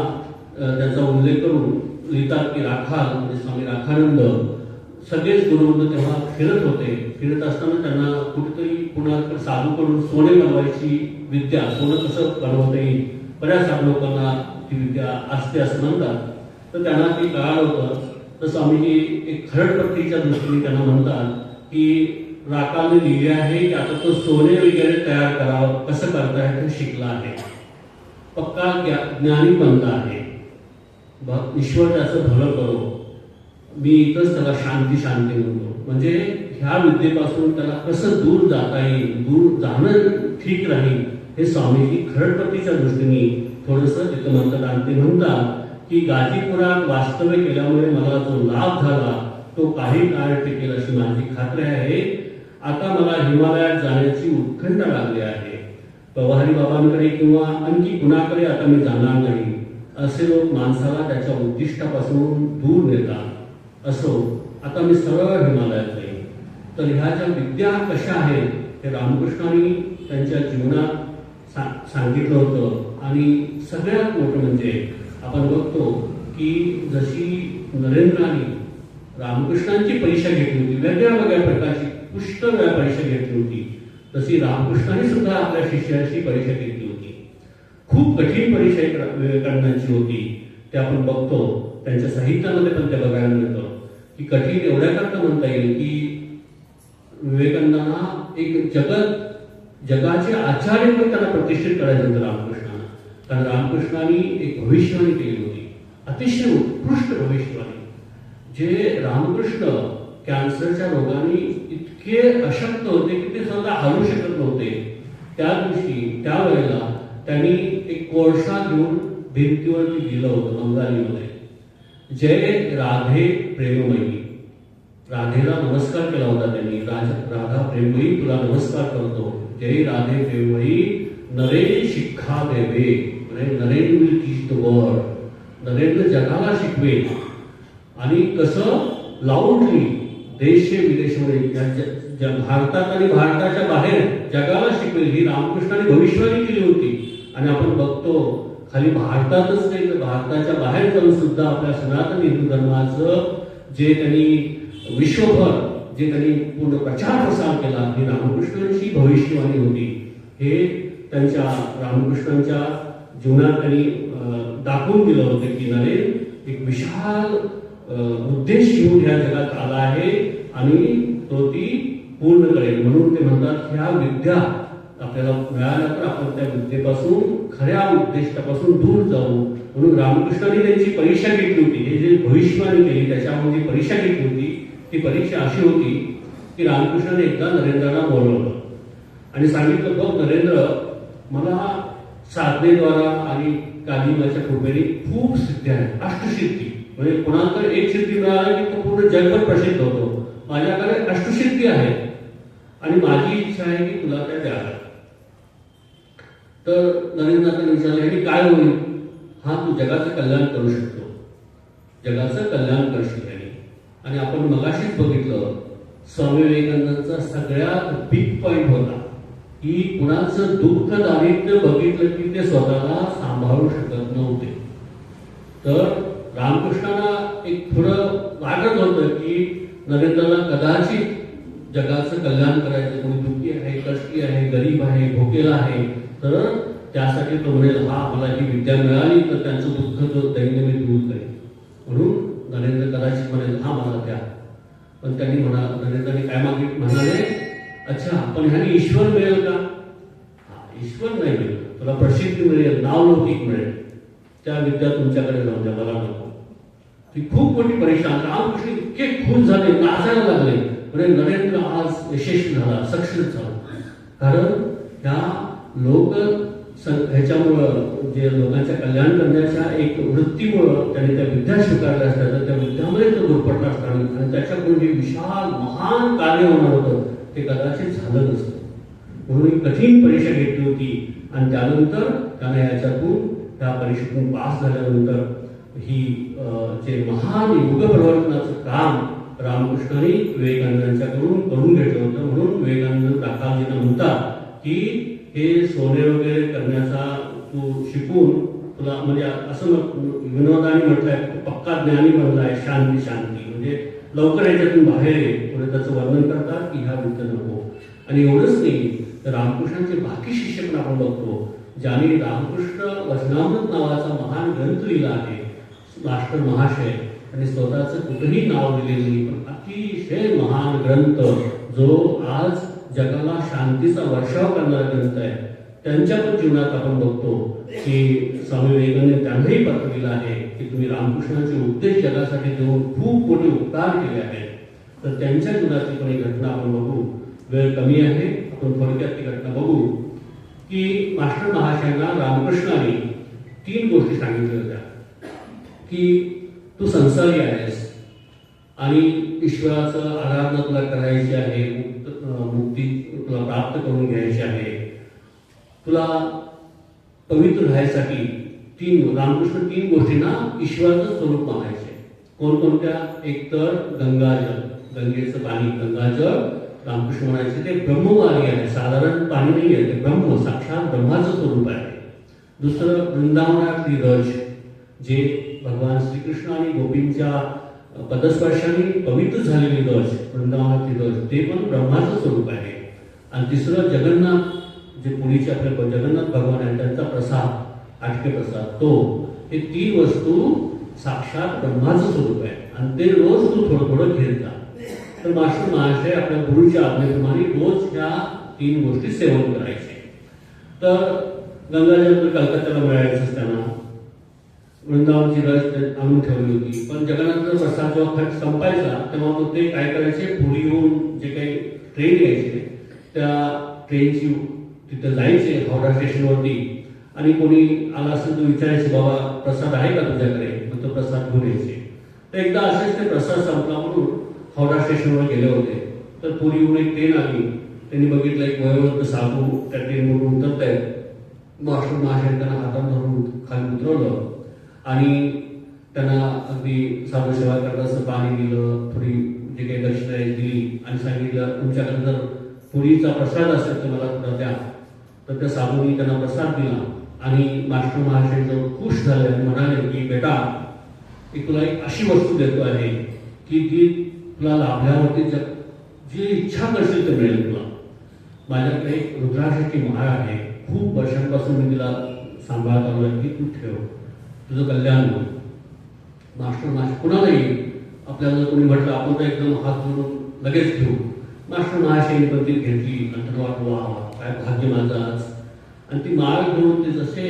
त्याचा उल्लेख करून लिहितात की राखाल म्हणजे स्वामी राखानंद सगळेच गुरुबंधू तेव्हा फिरत होते. फिरत असताना त्यांना कुठेतरी कुणाकडे साधूकडून सोने बनवायची विद्या, सोनं कसं बनवता येईल, बऱ्याच लोकांना ती ही विद्या असते असं म्हणतात. तर त्यांना ते कळालं होतं. तर स्वामीजी एक खरडपट्टीच्या दृष्टीने त्यांना म्हणतात की राकाने लिहिले आहे की आता तो सोने वगैरे तयार करावं, कसं करता हे शिकला आहे, पक्का ज्ञानी बनला आहे, ईश्वर त्याचं भलं करो. मी इथंच त्याला शांती शांती म्हणतो. म्हणजे ह्या विद्येपासून त्याला कसं दूर जाता येईल, दूर जाणं ठीक राहील, हे स्वामीजी खरडपट्टीच्या दृष्टीने थोडंसं तिथं म्हणतात. आणि ते म्हणतात की गाजीपुरात वास्तव्य केल्यामुळे मला जो लाभ झाला तो काही काळ टिकेल अशी माझी खात्री आहे. आता मला हिमालयात जाण्याची उत्कंठा लागली आहे. पवारी बाबांकडे किंवा आणखी कुणाकडे आता मी जाणार नाही. असे लोक माणसाला त्याच्या उद्दिष्टापासून दूर नेतात. असो, आता मी सरळ हिमालयात जाईन. तर ह्या ज्या विद्या कशा आहेत हे रामकृष्णांनी त्यांच्या जीवनात सांगितलं होतं. आणि सगळ्यात मोठं म्हणजे आपण बघतो की जशी नरेंद्राने रामकृष्णांची परीक्षा घेतली होती, वेगळ्या वेगळ्या प्रकारची पुष्कळ वेळा परीक्षा घेतली होती, तशी रामकृष्णांनी सुद्धा आपल्या शिष्याची परीक्षा घेतली होती. खूप कठीण परीक्षा विवेकानंदांची होती. ते आपण बघतो, त्यांच्या साहित्यामध्ये पण ते बघायला मिळतं की कठीण एवढ्याकरता म्हणता येईल की विवेकानंदांना एक जगाचे आचार्य पण त्यांना प्रतिष्ठित करायचं होतं रामकृष्णांना. कारण रामकृष्णांनी एक भविष्यवाणी केली होती, अतिशय उत्कृष्ट भविष्यवाणी. जे रामकृष्ण कॅन्सरच्या रोगाने इतके अशक्त होते की ते स्वतः हलू शकत नव्हते. त्या दिवशी त्यावेळेला त्यांनी एक कोळसा घेऊन भिंतीवरती दिलं होतं बंगालीमध्ये, जय राधे प्रेममयी. राधेला नमस्कार केला होता त्यांनी. राधा प्रेममयी तुला नमस्कार करतो. जय राधे प्रेममयी नरेन शिक्षा देवे. Naren will teach the world. Narendra जगाला शिकवेल. आणि कसं लाऊडली देश विदेशामध्ये भारतात आणि भारताच्या बाहेर जगाला शिकवेल ही रामकृष्णाने भविष्यवाणी केली होती. आणि आपण बघतो खाली भारतातच नाही तर भारताच्या बाहेर जाऊन सुद्धा आपल्या सनातन हिंदू धर्माचं जे त्यांनी विश्वभर जे त्यांनी पूर्ण प्रचार प्रसार केला ही रामकृष्णांची भविष्यवाणी होती. हे त्यांच्या रामकृष्णांच्या जीवनात त्यांनी दाखवून दिलं होतं की नरेन एक विशाल उद्देश घेऊन ह्या जगात आला आहे आणि तो ती पूर्ण करेल. म्हणून ते म्हणतात ह्या विद्या आपल्याला मिळाल्या तर आपण त्या विद्येपासून खऱ्या उद्दिष्टापासून दूर जाऊ. म्हणून रामकृष्णांनी त्यांची परीक्षा घेतली होती. हे जे भविष्यवाणी केली त्याच्यामध्ये परीक्षा घेतली होती, ती परीक्षा अशी होती की रामकृष्णाने एकदा नरेंद्राला बोलवलं आणि सांगितलं, बघ नरेंद्र, मला साधनेद्वारा आणि कालिमाच्या कृपेने खूप सिद्धी आहे, अष्टसिद्धी. म्हणजे कोणाला तर एक सिद्धी मिळाली की तो पूर्ण जगभर प्रसिद्ध होतो. माझ्याकडे अष्टसिद्धी आहेत आणि माझी इच्छा आहे की तुला त्या द्याव्या. तर नरेंद्राने विचारलं, हे काय होईल? हा, तू जगाचं कल्याण करू शकतो, जगाचं कल्याण करशील. आणि आपण मगाशीच बघितलं स्वामी विवेकानंदांचा सगळ्यात बिग पॉइंट होता की कुणाचं दुःख दारिद्र्य बघितलं की ते स्वतःला सांभाळू शकत नव्हते. तर रामकृष्णाला एक थोडं वाटत होतं की नरेंद्रला कदाचित जगाचं कल्याण करायचं, कोणी दुःखी आहे, कष्टी आहे, गरीब आहे, भोकेला आहे, तर त्यासाठी तो म्हणेल हा मला ही विद्या मिळाली तर त्यांचं दुःख तो दैन्य मी दूर करेल. म्हणून नरेंद्र कदाचित म्हणेल हा मला द्या. पण त्यांनी नरेंद्रने काय म्हणाले, अच्छा पण ह्याने ईश्वर मिळेल का? ईश्वर नाही मिळेल, तुला प्रसिद्धी मिळेल, नावलौकिक मिळेल, त्या विद्या तुमच्याकडे जाऊन द्या, मला नको. ती खूप मोठी परीक्षा. रामकृष्ण इतके खुश झाले, नाचायला लागले. म्हणजे नरेंद्र आज यशस्वी झाला, सक्सेस झाला. कारण त्या लोक ह्याच्यामुळं जे लोकांच्या कल्याण करण्याच्या एक वृत्तीमुळं त्यांनी त्या विद्या स्वीकारल्या असतात, तर त्या विद्यामध्ये तो गुरपटला असताना आणि त्याच्याकडून जे विशाल महान कार्य होणार होतं ते कदाचित झालं नसतं. म्हणून एक कठीण परीक्षा घेतली होती आणि त्यानंतर त्याने याच्यातून त्या परीक्षेतून पास झाल्यानंतर ही जे महान युग परिवर्तनाचं काम रामकृष्णांनी विवेकानंदांच्याकडून करून घेतलं होतं. म्हणून विवेकानंद दाखवजींना म्हणतात की हे सोने वगैरे करण्याचा तू शिकून तुला म्हणजे असं विनोदाने म्हटलंय तू पक्का ज्ञानी बनलाय, शांती शांती, म्हणजे लवकर याच्यातून बाहेर ये. पुढे त्याचं वर्णन करतात की ह्या विद्या नको. आणि एवढंच नाही तर रामकृष्णांचे बाकी शिष्य पण आपण बघतो ज्याने रामकृष्ण वचनामृत नावाचा महान ग्रंथ लिहिला आहे, मास्टर महाशय आणि स्वतःचं कुठेही नाव दिलेलं नाही, पण अतिशय महान ग्रंथ जो आज जगाला शांतीचा वर्षाव करणारा ग्रंथ आहे. त्यांच्या पण जीवनात आपण बघतो की स्वामी विवेकानंद त्यांनाही पत्र दिलं आहे की तुम्ही रामकृष्णाचे उपदेश जगासाठी देऊन खूप मोठे उपकार केले आहेत. तर त्यांच्या जीवनाची पण एक घटना आपण बघू. वेळ कमी आहे, आपण थोडक्यात ती घटना बघू की मास्टर महाशयांना रामकृष्णाने 3 गोष्टी सांगितल्या होत्या की तू संसारी आहेस आणि ईश्वराचं आराधना तुला करायची आहे, मुक्ती तुला प्राप्त करून घ्यायची आहे, तुला पवित्र राहायसाठी रामकृष्ण 3 गोष्टींना ईश्वराचं स्वरूप मानायचे. कोणकोणत्या? एक तर गंगाजल, गंगेचं पाणी, गंगाजल रामकृष्ण म्हणायचे ते ब्रह्मवारी आहे, साधारण पाणी नाही आहे, ते ब्रह्म साक्षात ब्रह्माचं स्वरूप आहे. दुसरं वृंदावनातली रज, जे भगवान श्रीकृष्ण आणि गोपींच्या पदस्पर्शाने पवित्र झालेली रज, वृंदावनातली रज, ते पण ब्रह्माचं स्वरूप आहे. आणि तिसरं जगन्नाथ, जे पुरीचे आपल्या जगन्नाथ भगवान आहे त्यांचा प्रसाद, आटके प्रसाद, तो, हे 3 वस्तू साक्षात ब्रह्माचं स्वरूप आहे आणि ते रोज तू थोडं थोडं घेत जा. तर मास्टर महाशय आपल्या गुरुच्या आज्ञेप्रमाणे रोज ह्या 3 गोष्टी सेवन करायचे. तर गंगाजल कलकत्त्याला मिळायचंच त्यांना, वृंदावनची रस आणून ठेवली होती, पण जगन्नाथचा प्रसाद जेव्हा खर्च संपायचा तेव्हा मग ते काय करायचे, पुरीहून जे काही ट्रेन यायचे त्या ट्रेनची तिथं जायचे हावडा स्टेशनवरती आणि कोणी आला असेल तर विचारायचे, बाबा प्रसाद आहे का तुझ्याकडे, मग तो प्रसाद घेऊन यायचे. तर एकदा असेच ते प्रसाद संपला म्हणून हावडा स्टेशनवर गेले होते. तर पुरीहून एक ट्रेन आली, त्यांनी बघितलं एक वयोवृद्ध साधू त्या ट्रेनवरून उतरत आहेत. मास्टर महाशय त्यांना हातात धरून खाली उतरवलं आणि त्यांना अगदी साधू सेवा करताना पाणी दिलं, थोडी जे काही दक्षिणा दिली आणि सांगितलं तुमच्याकडे जर पुरीचा प्रसाद असेल तर मला थोडा द्या. तर त्या साधूंनी त्यांना प्रसाद दिला आणि मास्टर महाशय जो खुश झाले आणि म्हणाले की बेटा, मी तुला एक अशी वस्तू देतो आहे की ती तुला लाभल्यावरती जी इच्छा करशील ते मिळेल तुला. माझ्याकडे एक रुद्राक्षाची माळ आहे, खूप वर्षांपासून मी तिला सांभाळत आलो आहे, की तू ठेव, तुझं कल्याण होईल. मास्टर महाशय कुणालाही आपल्याला कोणी म्हटलं आपण तर एकदम हात जोडून लगेच घेऊ. मास्टर महाशयांनी पण ती घेतली, नंतर वाटलं वा काय भाग्य माझं आज. आणि ती माळ घेऊन ते जसे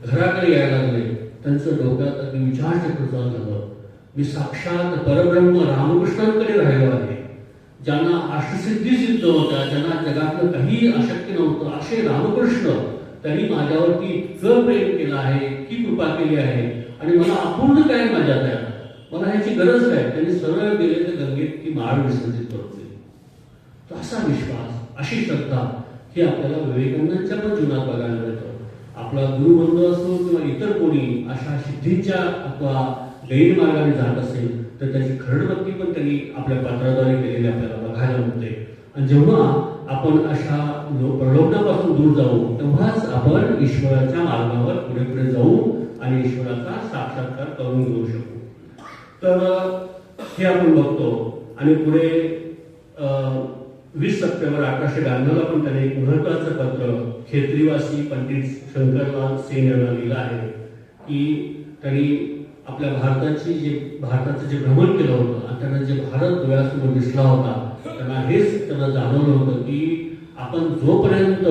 घराकडे यायला लागले त्यांचं डोक्यात अगदी विचारचक्र चालू झालं, मी साक्षात परब्रह्म रामकृष्णांकडे राहिलो आहे, ज्यांना अष्टसिद्धी सिद्ध होत्या, ज्यांना जगातलं काही अशक्य नव्हतं, असे रामकृष्ण त्यांनी माझ्यावरती इतकं प्रेम केलं आहे, इतकी कृपा केली आहे आणि मला अपूर्ण काय माझ्यात आहे, मला ह्याची गरज काय. त्यांनी सरळ गेले तर गंगेत ती माळ विसर्जित करते. असा विश्वास, अशी श्रद्धा ही आपल्याला विवेकानंदांच्या पण जीवनात बघायला मिळतं. आपला गुरुबंधू असो किंवा इतर कोणी अशा सिद्धीच्या अथवा गैरमार्गाने जात असेल तर त्याची खरडपट्टी पण त्यांनी आपल्या पात्राद्वारे केलेली आपल्याला बघायला मिळते. आणि जेव्हा आपण अशा प्रलोभनापासून दूर जाऊ तेव्हाच आपण ईश्वराच्या मार्गावर पुढे पुढे जाऊ आणि ईश्वराचा साक्षात्कार करून घेऊ शकू. तर हे आपण बघतो. आणि पुढे 20 सप्टेंबर 1892 पण त्याने एक महत्वाचं पत्र खेत्रीवासी पंडित शंकरलाल सेन यांना लिहिलं आहे की त्यांनी आपल्या भारताचं जे भ्रमण केलं होतं आणि त्यांना जे भारत डोळ्यासमोर दिसला होता त्यांना हेच त्यांना जाणवलं होतं की आपण जोपर्यंत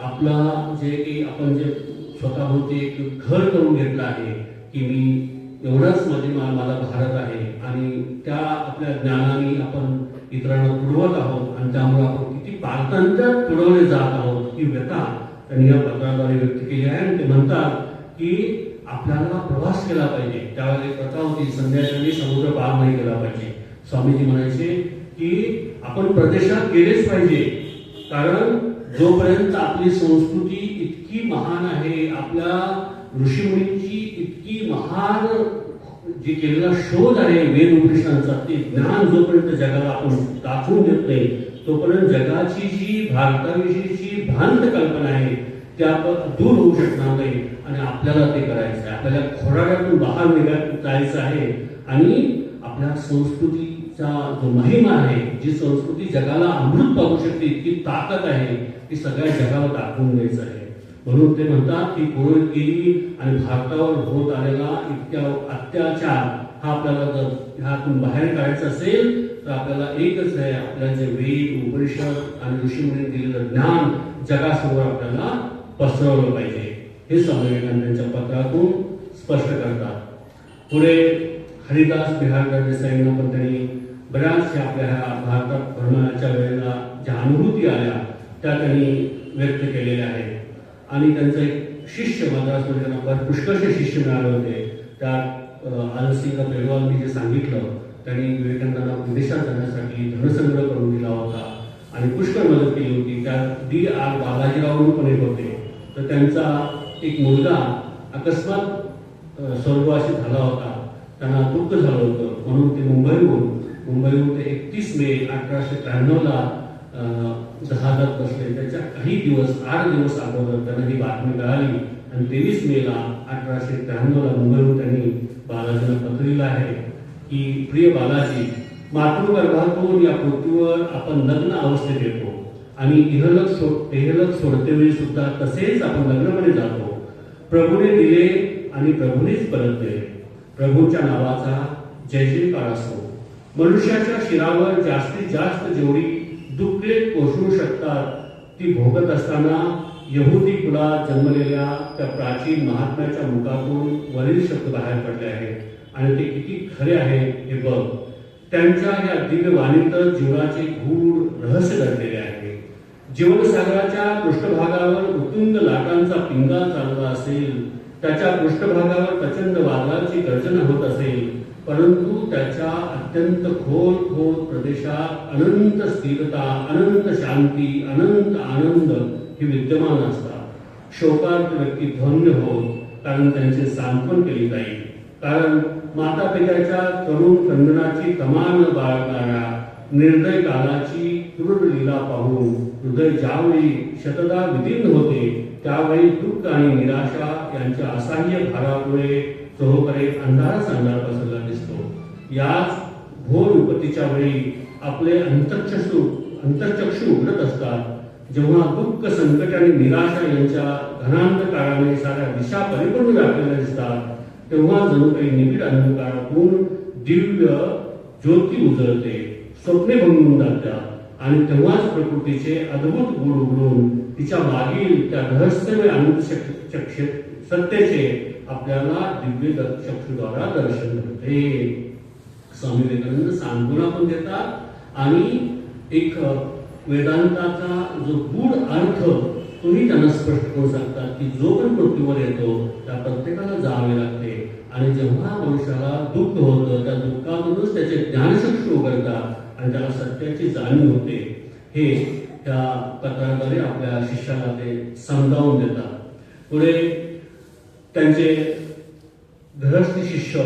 आपला जे काही आपण जे स्वतःभोवती एक घर करून घेतलं आहे की मी एवढाच मला भारत आहे आणि त्या आपल्या ज्ञानाने आपण इतरांना पुरवत आहोत आणि त्यामुळे आपण किती पारतंत्र्यात पुरवले जात आहोत ही व्यथा त्यांनी या पत्राद्वारे व्यक्त केली आहे. आणि ते म्हणतात की आपल्याला प्रवास केला पाहिजे. त्यावेळेला एक प्रथा होती, संध्याकाळी समुद्र पार नाही केला पाहिजे. स्वामीजी म्हणायचे की आपण प्रदेशात गेलेच पाहिजे, कारण जोपर्यंत आपली संस्कृती इतकी महान आहे, आपल्या ऋषीमुनींची इतकी महान जे केलेला शोध आहे वेद उपनिषदांचा, ते ज्ञान जोपर्यंत जगाला आपण दाखवून देत नाही तोपर्यंत जगाची जी भारताविषयीची भ्रांत कल्पना आहे त्या दूर होऊ शकणार नाही. आणि आपल्याला ते करायचं आहे, आपल्याला खोराड्यातून बाहेर जायचं आहे आणि आपल्या संस्कृतीचा जो महिमा आहे, जी संस्कृती जगाला अमृत पाहू शकते, इतकी ताकद आहे, ती सगळ्या जगाला दाखवून द्यायचं आहे. म्हणून ते म्हणतात की पुरोहितगिरी आणि भारतावर होत आलेला इतक्या अत्याचार हा आपल्याला जर ह्यातून बाहेर काढायचा असेल तर आपल्याला एकच आहे, आपल्या जे वेद उपनिषद आणि ऋषीमुनी दिलेलं ज्ञान जगासमोर आपल्याला पसरवलं पाहिजे, हे स्वामी विवेकानंद त्यांच्या पत्रातून स्पष्ट करतात. पुढे हरिदास बिहारकर देसाईंना पण त्यांनी बऱ्याचशा आपल्या भारतात भ्रमणाच्या वेळेला ज्या अनुभूती आल्या त्या त्यांनी व्यक्त केलेल्या आहेत. आणि त्यांचा एक शिष्य मद्रासमध्ये त्यांना पुष्कळशे शिष्य मिळाले होते. त्यात आलसिंग पेडवालनी जे सांगितलं त्यांनी विवेकानंदांना विदेशात जाण्यासाठी धनसंग्रह करून दिला होता आणि पुष्कळ मदत केली होती. त्यात D.R. बालाजीराव पण एक होते. तर त्यांचा एक मुलगा अकस्मात स्वर्गवासी झाला होता, त्यांना दुःख झालं होतं, म्हणून ते मुंबईहून ते 31 मे 1893 जहाजात बसले. त्याच्या काही दिवस 8 दिवस अगोदर त्यांना ही बातमी मिळाली आणि 23 मेला 1893 मुंबईहून त्यांनी बालाजीला पत्र लिहिलं आहे की प्रिय बालाजी, मातृगर्भातून या पृथ्वीवर आपण लग्न अवस्थेत येतो आणि इहलोक सोडतेवेळी सुद्धा तसेच आपण लग्नामध्ये जातो. प्रभूने दिले आणि प्रभूनेच परत दिले. प्रभूच्या नावाचा जय जयकार असो. मनुष्याच्या शिरावर जास्तीत जास्त जेवढी दुःखे कोसळू शकतात ती भोगत असताना यहुदी कुलात जन्मलेल्या त्या प्राचीन महात्म्याच्या मुखातून वरील शब्द बाहेर पडले आहेत आणि ते किती खरे आहेत हे बघ. त्यांच्या या दिव्य वाणीतच जीवनाचे गूढ रहस्य दडलेले आहे. जीवनसागराच्या पृष्ठभागावर उत्तुंग लाटांचा पिंगा चालला असेल, त्याच्या पृष्ठभागावर प्रचंड वादळाची गर्जना होत असेल, परंतु त्याच्या अत्यंत खोल प्रदेशात अनंत स्थिरता, अनंत शांती, अनंत आनंद हे विद्यमान असतात. शोकार्त व्यक्ती धन्य होत, कारण त्यांचे सांत्वन केले जाईल. कारण माता पित्याच्या करुण क्रंदनाची कमान बाळगणाऱ्या निर्दय कालाची क्रूर लीला पाहून हृदय ज्यावेळी शतदा विदीर्ण होते त्यावेळी दुःख आणि निराशा यांच्या असह्य भारामुळे चोहोकडे अंधारच अंधार पसरला दिसतो. याच घोर विपत्तीच्या वेळी आपले अंतर्चक्षु उघडत असतात, जेव्हा दुःख, संकट आणि निराशा यांच्या घनांधकाराने साऱ्या दिशा परिपूर्ण व्यापलेल्या दिसतात, तेव्हा जणू काही निबिड अंधकारातून दिव्य ज्योती उजळते, स्वप्ने भंगून जातात आणि तेव्हाच प्रकृतीचे अद्भुत गुण उघडून तिच्या मागील त्या रहस्यमय आनंद सत्याचे आपल्याला दिव्य चक्षुद्वारा दर्शन घडते. स्वामी विवेकानंद सांत्वना पण देतात आणि एक वेदांताचा जो गूढ अर्थ तुम्ही त्यांना स्पष्ट करू सांगतात की जो पण पृथ्वीवर येतो त्या प्रत्येकाला जावे लागते आणि जेव्हा मनुष्याला दुःख होतं त्या दुःखातूनच त्याचे ज्ञानचक्षु उघडतात आणि त्याला सत्याची जाणीव होते. हे त्या पत्राद्वारे आपल्या शिष्याला ते समजावून देतात. पुढे त्यांचे गृहस्थ शिष्य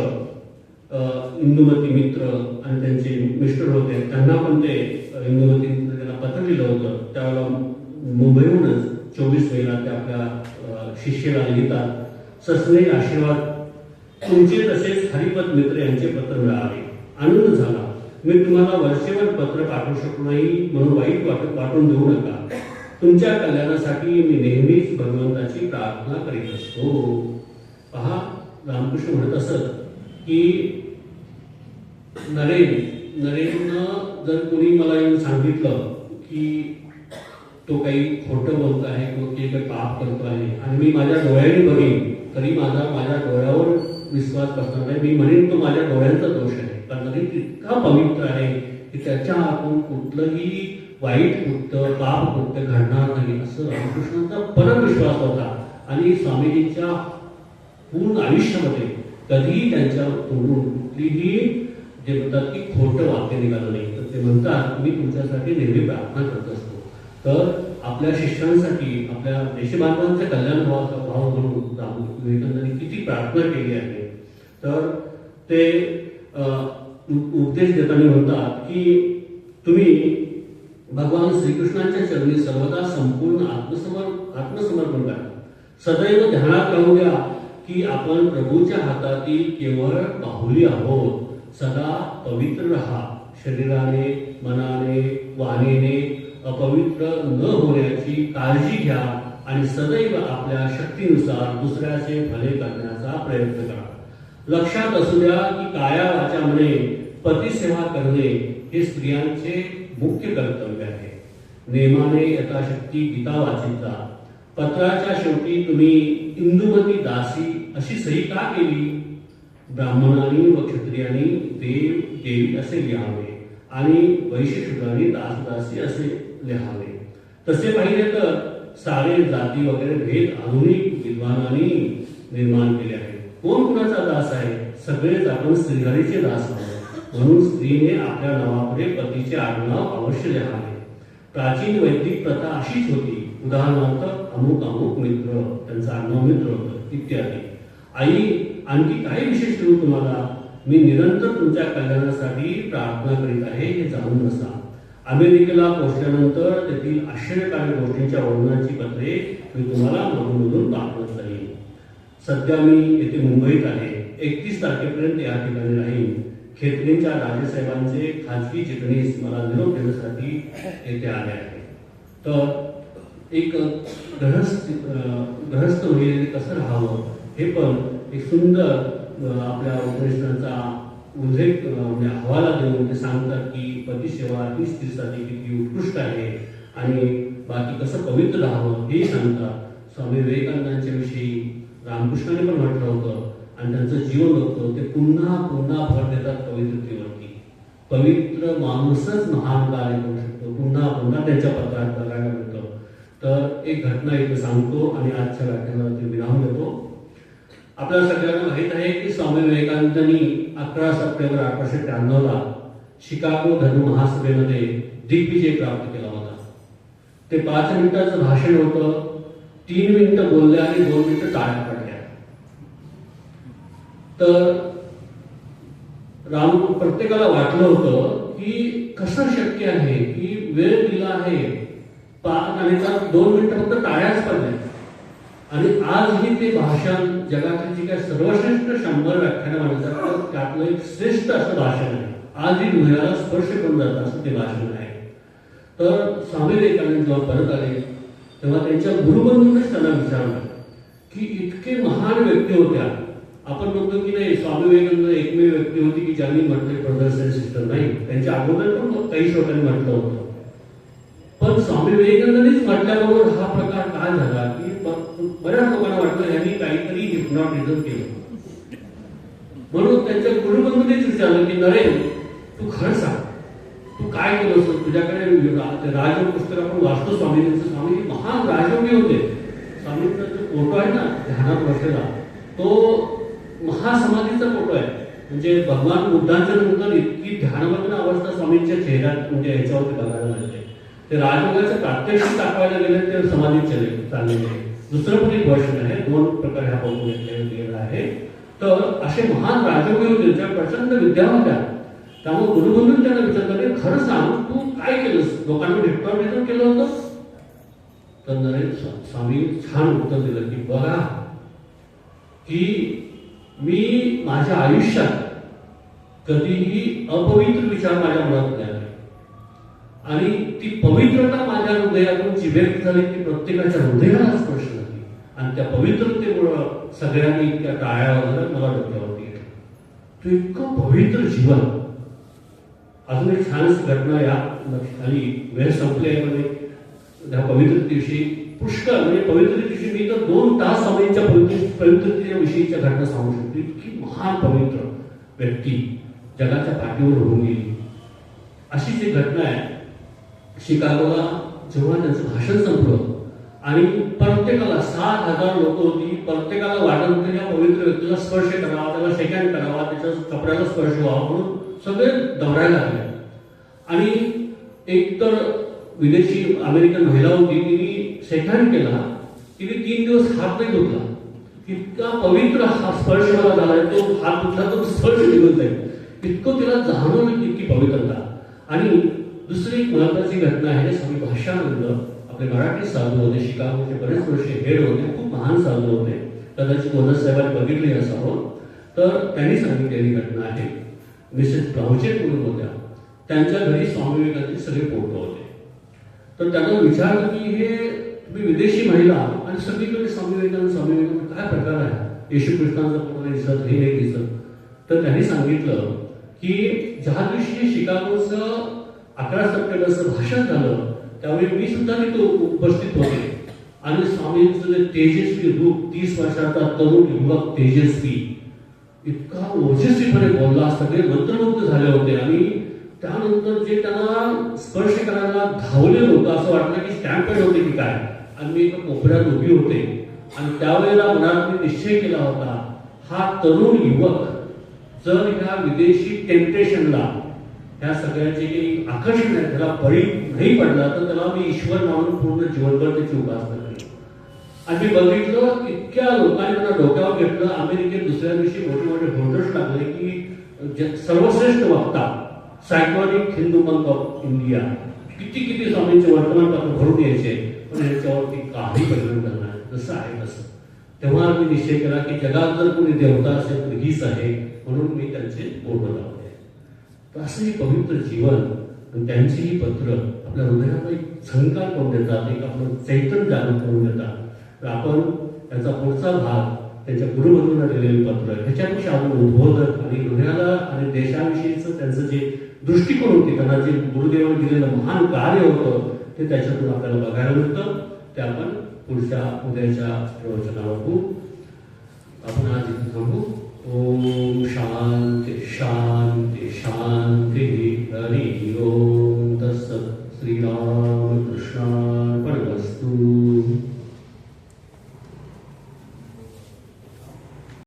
इंदुमती मित्र आणि त्यांचे मिस्टर होते, त्यांना पण ते इंदुमती त्यांना पत्र लिहिलं होतं. त्यावेळेला मुंबईहूनच 24 मेला ते आपल्या शिष्याला लिहितात, सस्नेही आशीर्वाद, तुमचे तसेच हरिपत मित्र यांचे पत्र मिळाले, आनंद झाला. मी तुम्हाला वर्षभर पत्र पाठवू शकलो नाही म्हणून वाईट वाटून देऊ नका. तुमच्या कल्याणासाठी मी नेहमीच भगवंताची प्रार्थना करीत असतो. पहा, रामकृष्ण म्हणत असत की नरेंद्र जर कोणी मला येऊन सांगितलं की तो काही खोटं बोलत आहे किंवा काही पाप करतो आहे आणि मी माझ्या डोळ्याने बघेन तरी माझ्या डोळ्यावर विश्वास बसणार नाही. मी म्हणेन तो माझ्या डोळ्यांचा दोष आहे, कारण नरेंद्र इतका पवित्र आहे की त्याच्या हातून कुठलंही वाईट कृत्य, पाप कृत्य घडणार नाही, असं रामकृष्णांचा परम विश्वास होता. आणि स्वामीजींच्या पूर्ण आयुष्यामध्ये कधीही त्यांच्या तोंडून कुठलीही जे म्हणतात की खोटं वाक्य निघालं नाही. तर ते म्हणतात मी तुमच्यासाठी नेहमी प्रार्थना करत असतो. तर आपल्या शिष्यांसाठी, आपल्या देशबांधवांचे कल्याण भाव म्हणून विवेकानंदांनी किती प्रार्थना केली आहे. तर ते उपदेश देताना म्हणतात की तुम्ही भगवान श्रीकृष्णांच्या चरणी सर्वदा संपूर्ण आत्मसमर्पण करा. सदैव ध्यानात राहू द्या की आपण प्रभूच्या हातातील केवळ बाहुली आहोत. सदा पवित्र रहा. शरीराने, मनाने, वाणीने अपवित्र न होण्याची काळजी घ्या आणि सदैव आपल्या शक्तीनुसार दुसऱ्याचे भले करण्याचा प्रयत्न करा. लक्षात असू द्या की काया वाचा म्हणे पतिसेवा करणे हे स्त्रियांचे मुख्य कर्तव्य आहे. नेमाने यथाशक्ती गीता वाचित जा. पत्राच्या शेवटी तुम्ही इंदुमती दासी अशी सही का केली? ब्राह्मणांनी व क्षत्रियांनी देव देवी असे लिहावे आणि वैश्यशूद्रांनी दासदासी असे लिहावे. तसे पाहिले तर सारे जाती वगैरे भेद आधुनिक विद्वानांनी निर्माण केले आहे. कोण कुणाचा दास आहे? सगळेच आपण श्रीहरीचे दास आहोत. म्हणून स्त्रीने आपल्या नावापुढे पतीचे आडनाव अवश्य लिहावे. प्राचीन वैदिक प्रथा अशीच होती. उदाहरणार्थ अमुक अमुक मित्र, त्यांचा आडनाव मित्र होतं इत्यादी. आई आणखी काही विशेष करू तुम्हाला? मी निरंतर तुमच्या कल्याणासाठी प्रार्थना करीत आहे हे जाणून बसा. अमेरिकेला पोहोचल्यानंतर तेथील आश्चर्यकारक गोष्टींच्या वर्णनाची पत्रे मी तुम्हाला मधून पाठवत राहीन. सध्या मी येथे मुंबईत आहे. 31 तारखेपर्यंत या ठिकाणी राहीन. खेतलेच्या राजेसाहेबांचे खाजगी चिटणीस मला निरोप देण्यासाठी येथे आले आहे. तर एक गृहस्थ म्हणजे कसं राहावं हे पण एक सुंदर आपल्या उपनिषदांचा उल्लेख म्हणजे हवाला देऊन ते सांगतात की पतिसेवा ही स्त्रीसाठी किती उत्कृष्ट आहे आणि बाकी कसं पवित्र राहावं हेही सांगतात. स्वामी विवेकानंदांच्या विषयी रामकृष्णाने पण म्हटलं होतं आणि त्यांचं जीवन होतं ते पुन्हा पुन्हा भर देतात पवित्रतेवरती. पवित्र माणूसच महान कार्य करू शकतो. पुन्हा पुन्हा त्यांच्या पत्रात बघायला मिळतं. तर एक घटना इथे सांगतो आणि आजच्या व्याख्यानावरती विराम देतो. आपल्याला सगळ्यांना माहित आहे की स्वामी विवेकानंदांनी 11 सप्टेंबर 1893 शिकागो धर्म महासभेमध्ये दिग्विजय प्राप्त केला होता. ते 5 मिनिटाचं भाषण होतं. 3 मिनिटं बोलले आणि 2 मिनिटं टाळ्या पडल्या. तर प्रत्येकाला वाटलं होतं की कसं शक्य आहे की वेळ दिला आहे 5 आणि 2 मिनिटं फक्त टाळ्याच पडल्या. आणि आजही ते भाषण जगातील जे काही सर्वश्रेष्ठ 100 व्याख्यानं म्हणतात त्यातलं एक श्रेष्ठ असं भाषण आहे. आजही हृदयाला स्पर्श करून जातं असं ते भाषण आहे. तर स्वामी विवेकानंद जेव्हा परत आले तेव्हा त्यांच्या गुरुबंधूंनीच त्यांना विचारलं की इतके महान व्यक्ती होत्या. आपण म्हणतो की नाही स्वामी विवेकानंद एकमेव व्यक्ती होती की ज्यांनी म्हटले ब्रदर्स अँड सिस्टर. नाही, त्यांच्या अगोदर पण काही श्रोत्यांनी म्हटलं होतं. पण स्वामी विवेकानंदांनीच म्हटल्याबरोबर हा प्रकार काय झाला की बऱ्याच लोकांना वाटलं यांनी काहीतरी हिप्नॉटिझम केलं. म्हणून त्यांच्या गुरुबंधूंनीच विचारलं की नरेन तू खरं सांग तू काय केलं असं? तुझ्याकडे राजयोग पुस्तक आपण वाचतो स्वामींचं. स्वामी महान राजयोगी होते. स्वामींचा जो फोटो आहे ना ध्यानात बसलेला तो महासमाधीचा फोटो आहे. म्हणजे भगवान बुद्धांच्या नंतर इतकी ध्यानमग्न अवस्था स्वामींच्या चेहऱ्यात म्हणजे याच्यावरती बघायला लागले. ते राजयोगाचं प्रात्यक्षिक दाखवायला गेले ते समाधीत चाललेले. दुसरं पण एक वर्षन आहे. 2 प्रकारे हा फोटो घेतलेला आहे. तर असे महान राजयोगी होते ज्या प्रचंड विद्या होत्या. त्यामुळे गुरुबंधूंनी त्यांना विचारलं खरं सांग तू काय केलंस? लोकांना हिप्नॉटिझम केलं होतं? तर नरेंद्र स्वामी छान उत्तर दिलं की बघा की मी माझ्या आयुष्यात कधीही अपवित्र विचार माझ्या मनात नाही आणि ती पवित्रता माझ्या हृदयातून जी व्यक्त झाली ती प्रत्येकाच्या हृदयाला स्पर्श झाली आणि त्या पवित्रतेमुळं सगळ्यांनी त्या टाळ्या वगैरे मला डोक्यावरती घेतलं. तो इतकं पवित्र जीवन. अजून एक छान घटना या आणि वेळ संपल्यामध्ये त्या पवित्रतेविषयी पुष्कळ म्हणजे पवित्रतेविषयी मी तर 2 तास स्वामींच्या पवित्रतेविषयीच्या घटना सांगू शकतो. इतकी महान पवित्र व्यक्ती जगाच्या पाठीवर होऊन गेली. अशीच एक घटना आहे. शिकागोला जेव्हा त्यांचं भाषण संपलं आणि प्रत्येकाला 7,000 लोक होती. प्रत्येकाला वाटत होतं या पवित्र व्यक्तीला स्पर्श करावा, त्याला सेकंड करावा, त्याच्या कपड्याला स्पर्श व्हावा म्हणून सगळे दौडायला लागले. आणि एक तर विदेशी अमेरिकन महिला होती तिने सेकंड केला. तिने 3 दिवस हात नाही धुतला. इतका पवित्र हा स्पर्श मला झाला. तो हात धुतला तो स्पर्श निघून जाईल इतकं तिला जाणवलं इतकी पवित्रता. आणि दुसरी एक महत्वाची घटना आहे. स्वामी भाष्यानंद आपले मराठी साधू होते. शिकागोचे बरेच वर्ष हेड होते. खूप महान साधू होते. कदाचित मोदक साहेबांनी बघितले असावं. तर त्यांनी सांगितलेली घटना आहे. मिसेस ब्राउचेट म्हणून होत्या. त्यांच्या घरी स्वामी विवेकानंदांचे सगळे फोटो होते. तर त्यांना विचारलं की हे तुम्ही विदेशी महिला आणि सगळीकडे स्वामी विवेकानंद काय प्रकार आहे, येशू कृष्णांचं पूर्ण दिसत, हे नाही दिसत. तर त्यांनी सांगितलं की ज्या दिवशी शिकागोचं 11 सप्टेंबरचं भाषण झालं त्यावेळी मी सुद्धा तिथे उपस्थित होते आणि स्वामींचं जे तेजस्वी रूप, 30 वर्षाचा तरुण युवक तेजस्वी इतका ओजस्वीपणे बोलला, सगळे मंत्रमुग्ध झाले होते. आणि त्यानंतर जे त्यांना स्पर्श करायला धावले होतं, असं वाटलं की स्टॅम्पेड होते की काय. आणि मी एका कोपऱ्यात उभी होते आणि त्यावेळेला मनात मी निश्चय केला होता, हा तरुण युवक जर ह्या विदेशी टेम्पटेशनला, ह्या सगळ्याचे काही आकर्षण आहे त्याला बळी नाही पडला तर त्याला मी ईश्वर मानून पूर्ण जीवनभर त्याची उपासना केली. आणि मी बघितलं इतक्या लोकांनी मला डोक्यावर घेतलं. अमेरिकेत दुसऱ्या दिवशी मोठे मोठे होर्डर्स लागले की सर्वश्रेष्ठ वक्ता, सायकॉनिक हिंदू मंक ऑफ इंडिया, किती स्वामींचे वर्तमानपत्र भरून यायचे, पण याच्यावरती काही परिणाम करणार जसं आहे तसं. तेव्हा मी निश्चय केला की जगात जर कोणी देवता असेल तर हीच आहे, म्हणून मी त्यांचे फोटो लावले. तर असं हे पवित्र जीवन आणि त्यांची ही पत्र आपल्या हृदयाला एक झंकार करून देतात, एक आपलं चैतन्य जागृत करून देतात. तर आपण त्याचा पुढचा भाग, त्यांच्या गुरुबंधूंना दिलेले पत्र, ह्याच्यापेक्षा आपण उद्बोधक आणि हृदयाला आणि देशाविषयीचं त्यांचं जे दृष्टिकोन होते, त्यांना जे गुरुदेवांनी दिलेलं महान कार्य होतं ते त्याच्यातून आपल्याला बघायला मिळतं. ते आपण पुढच्या उद्याच्या प्रवचनावर बघू. आपण आज इथे थांबू. ओम शांती.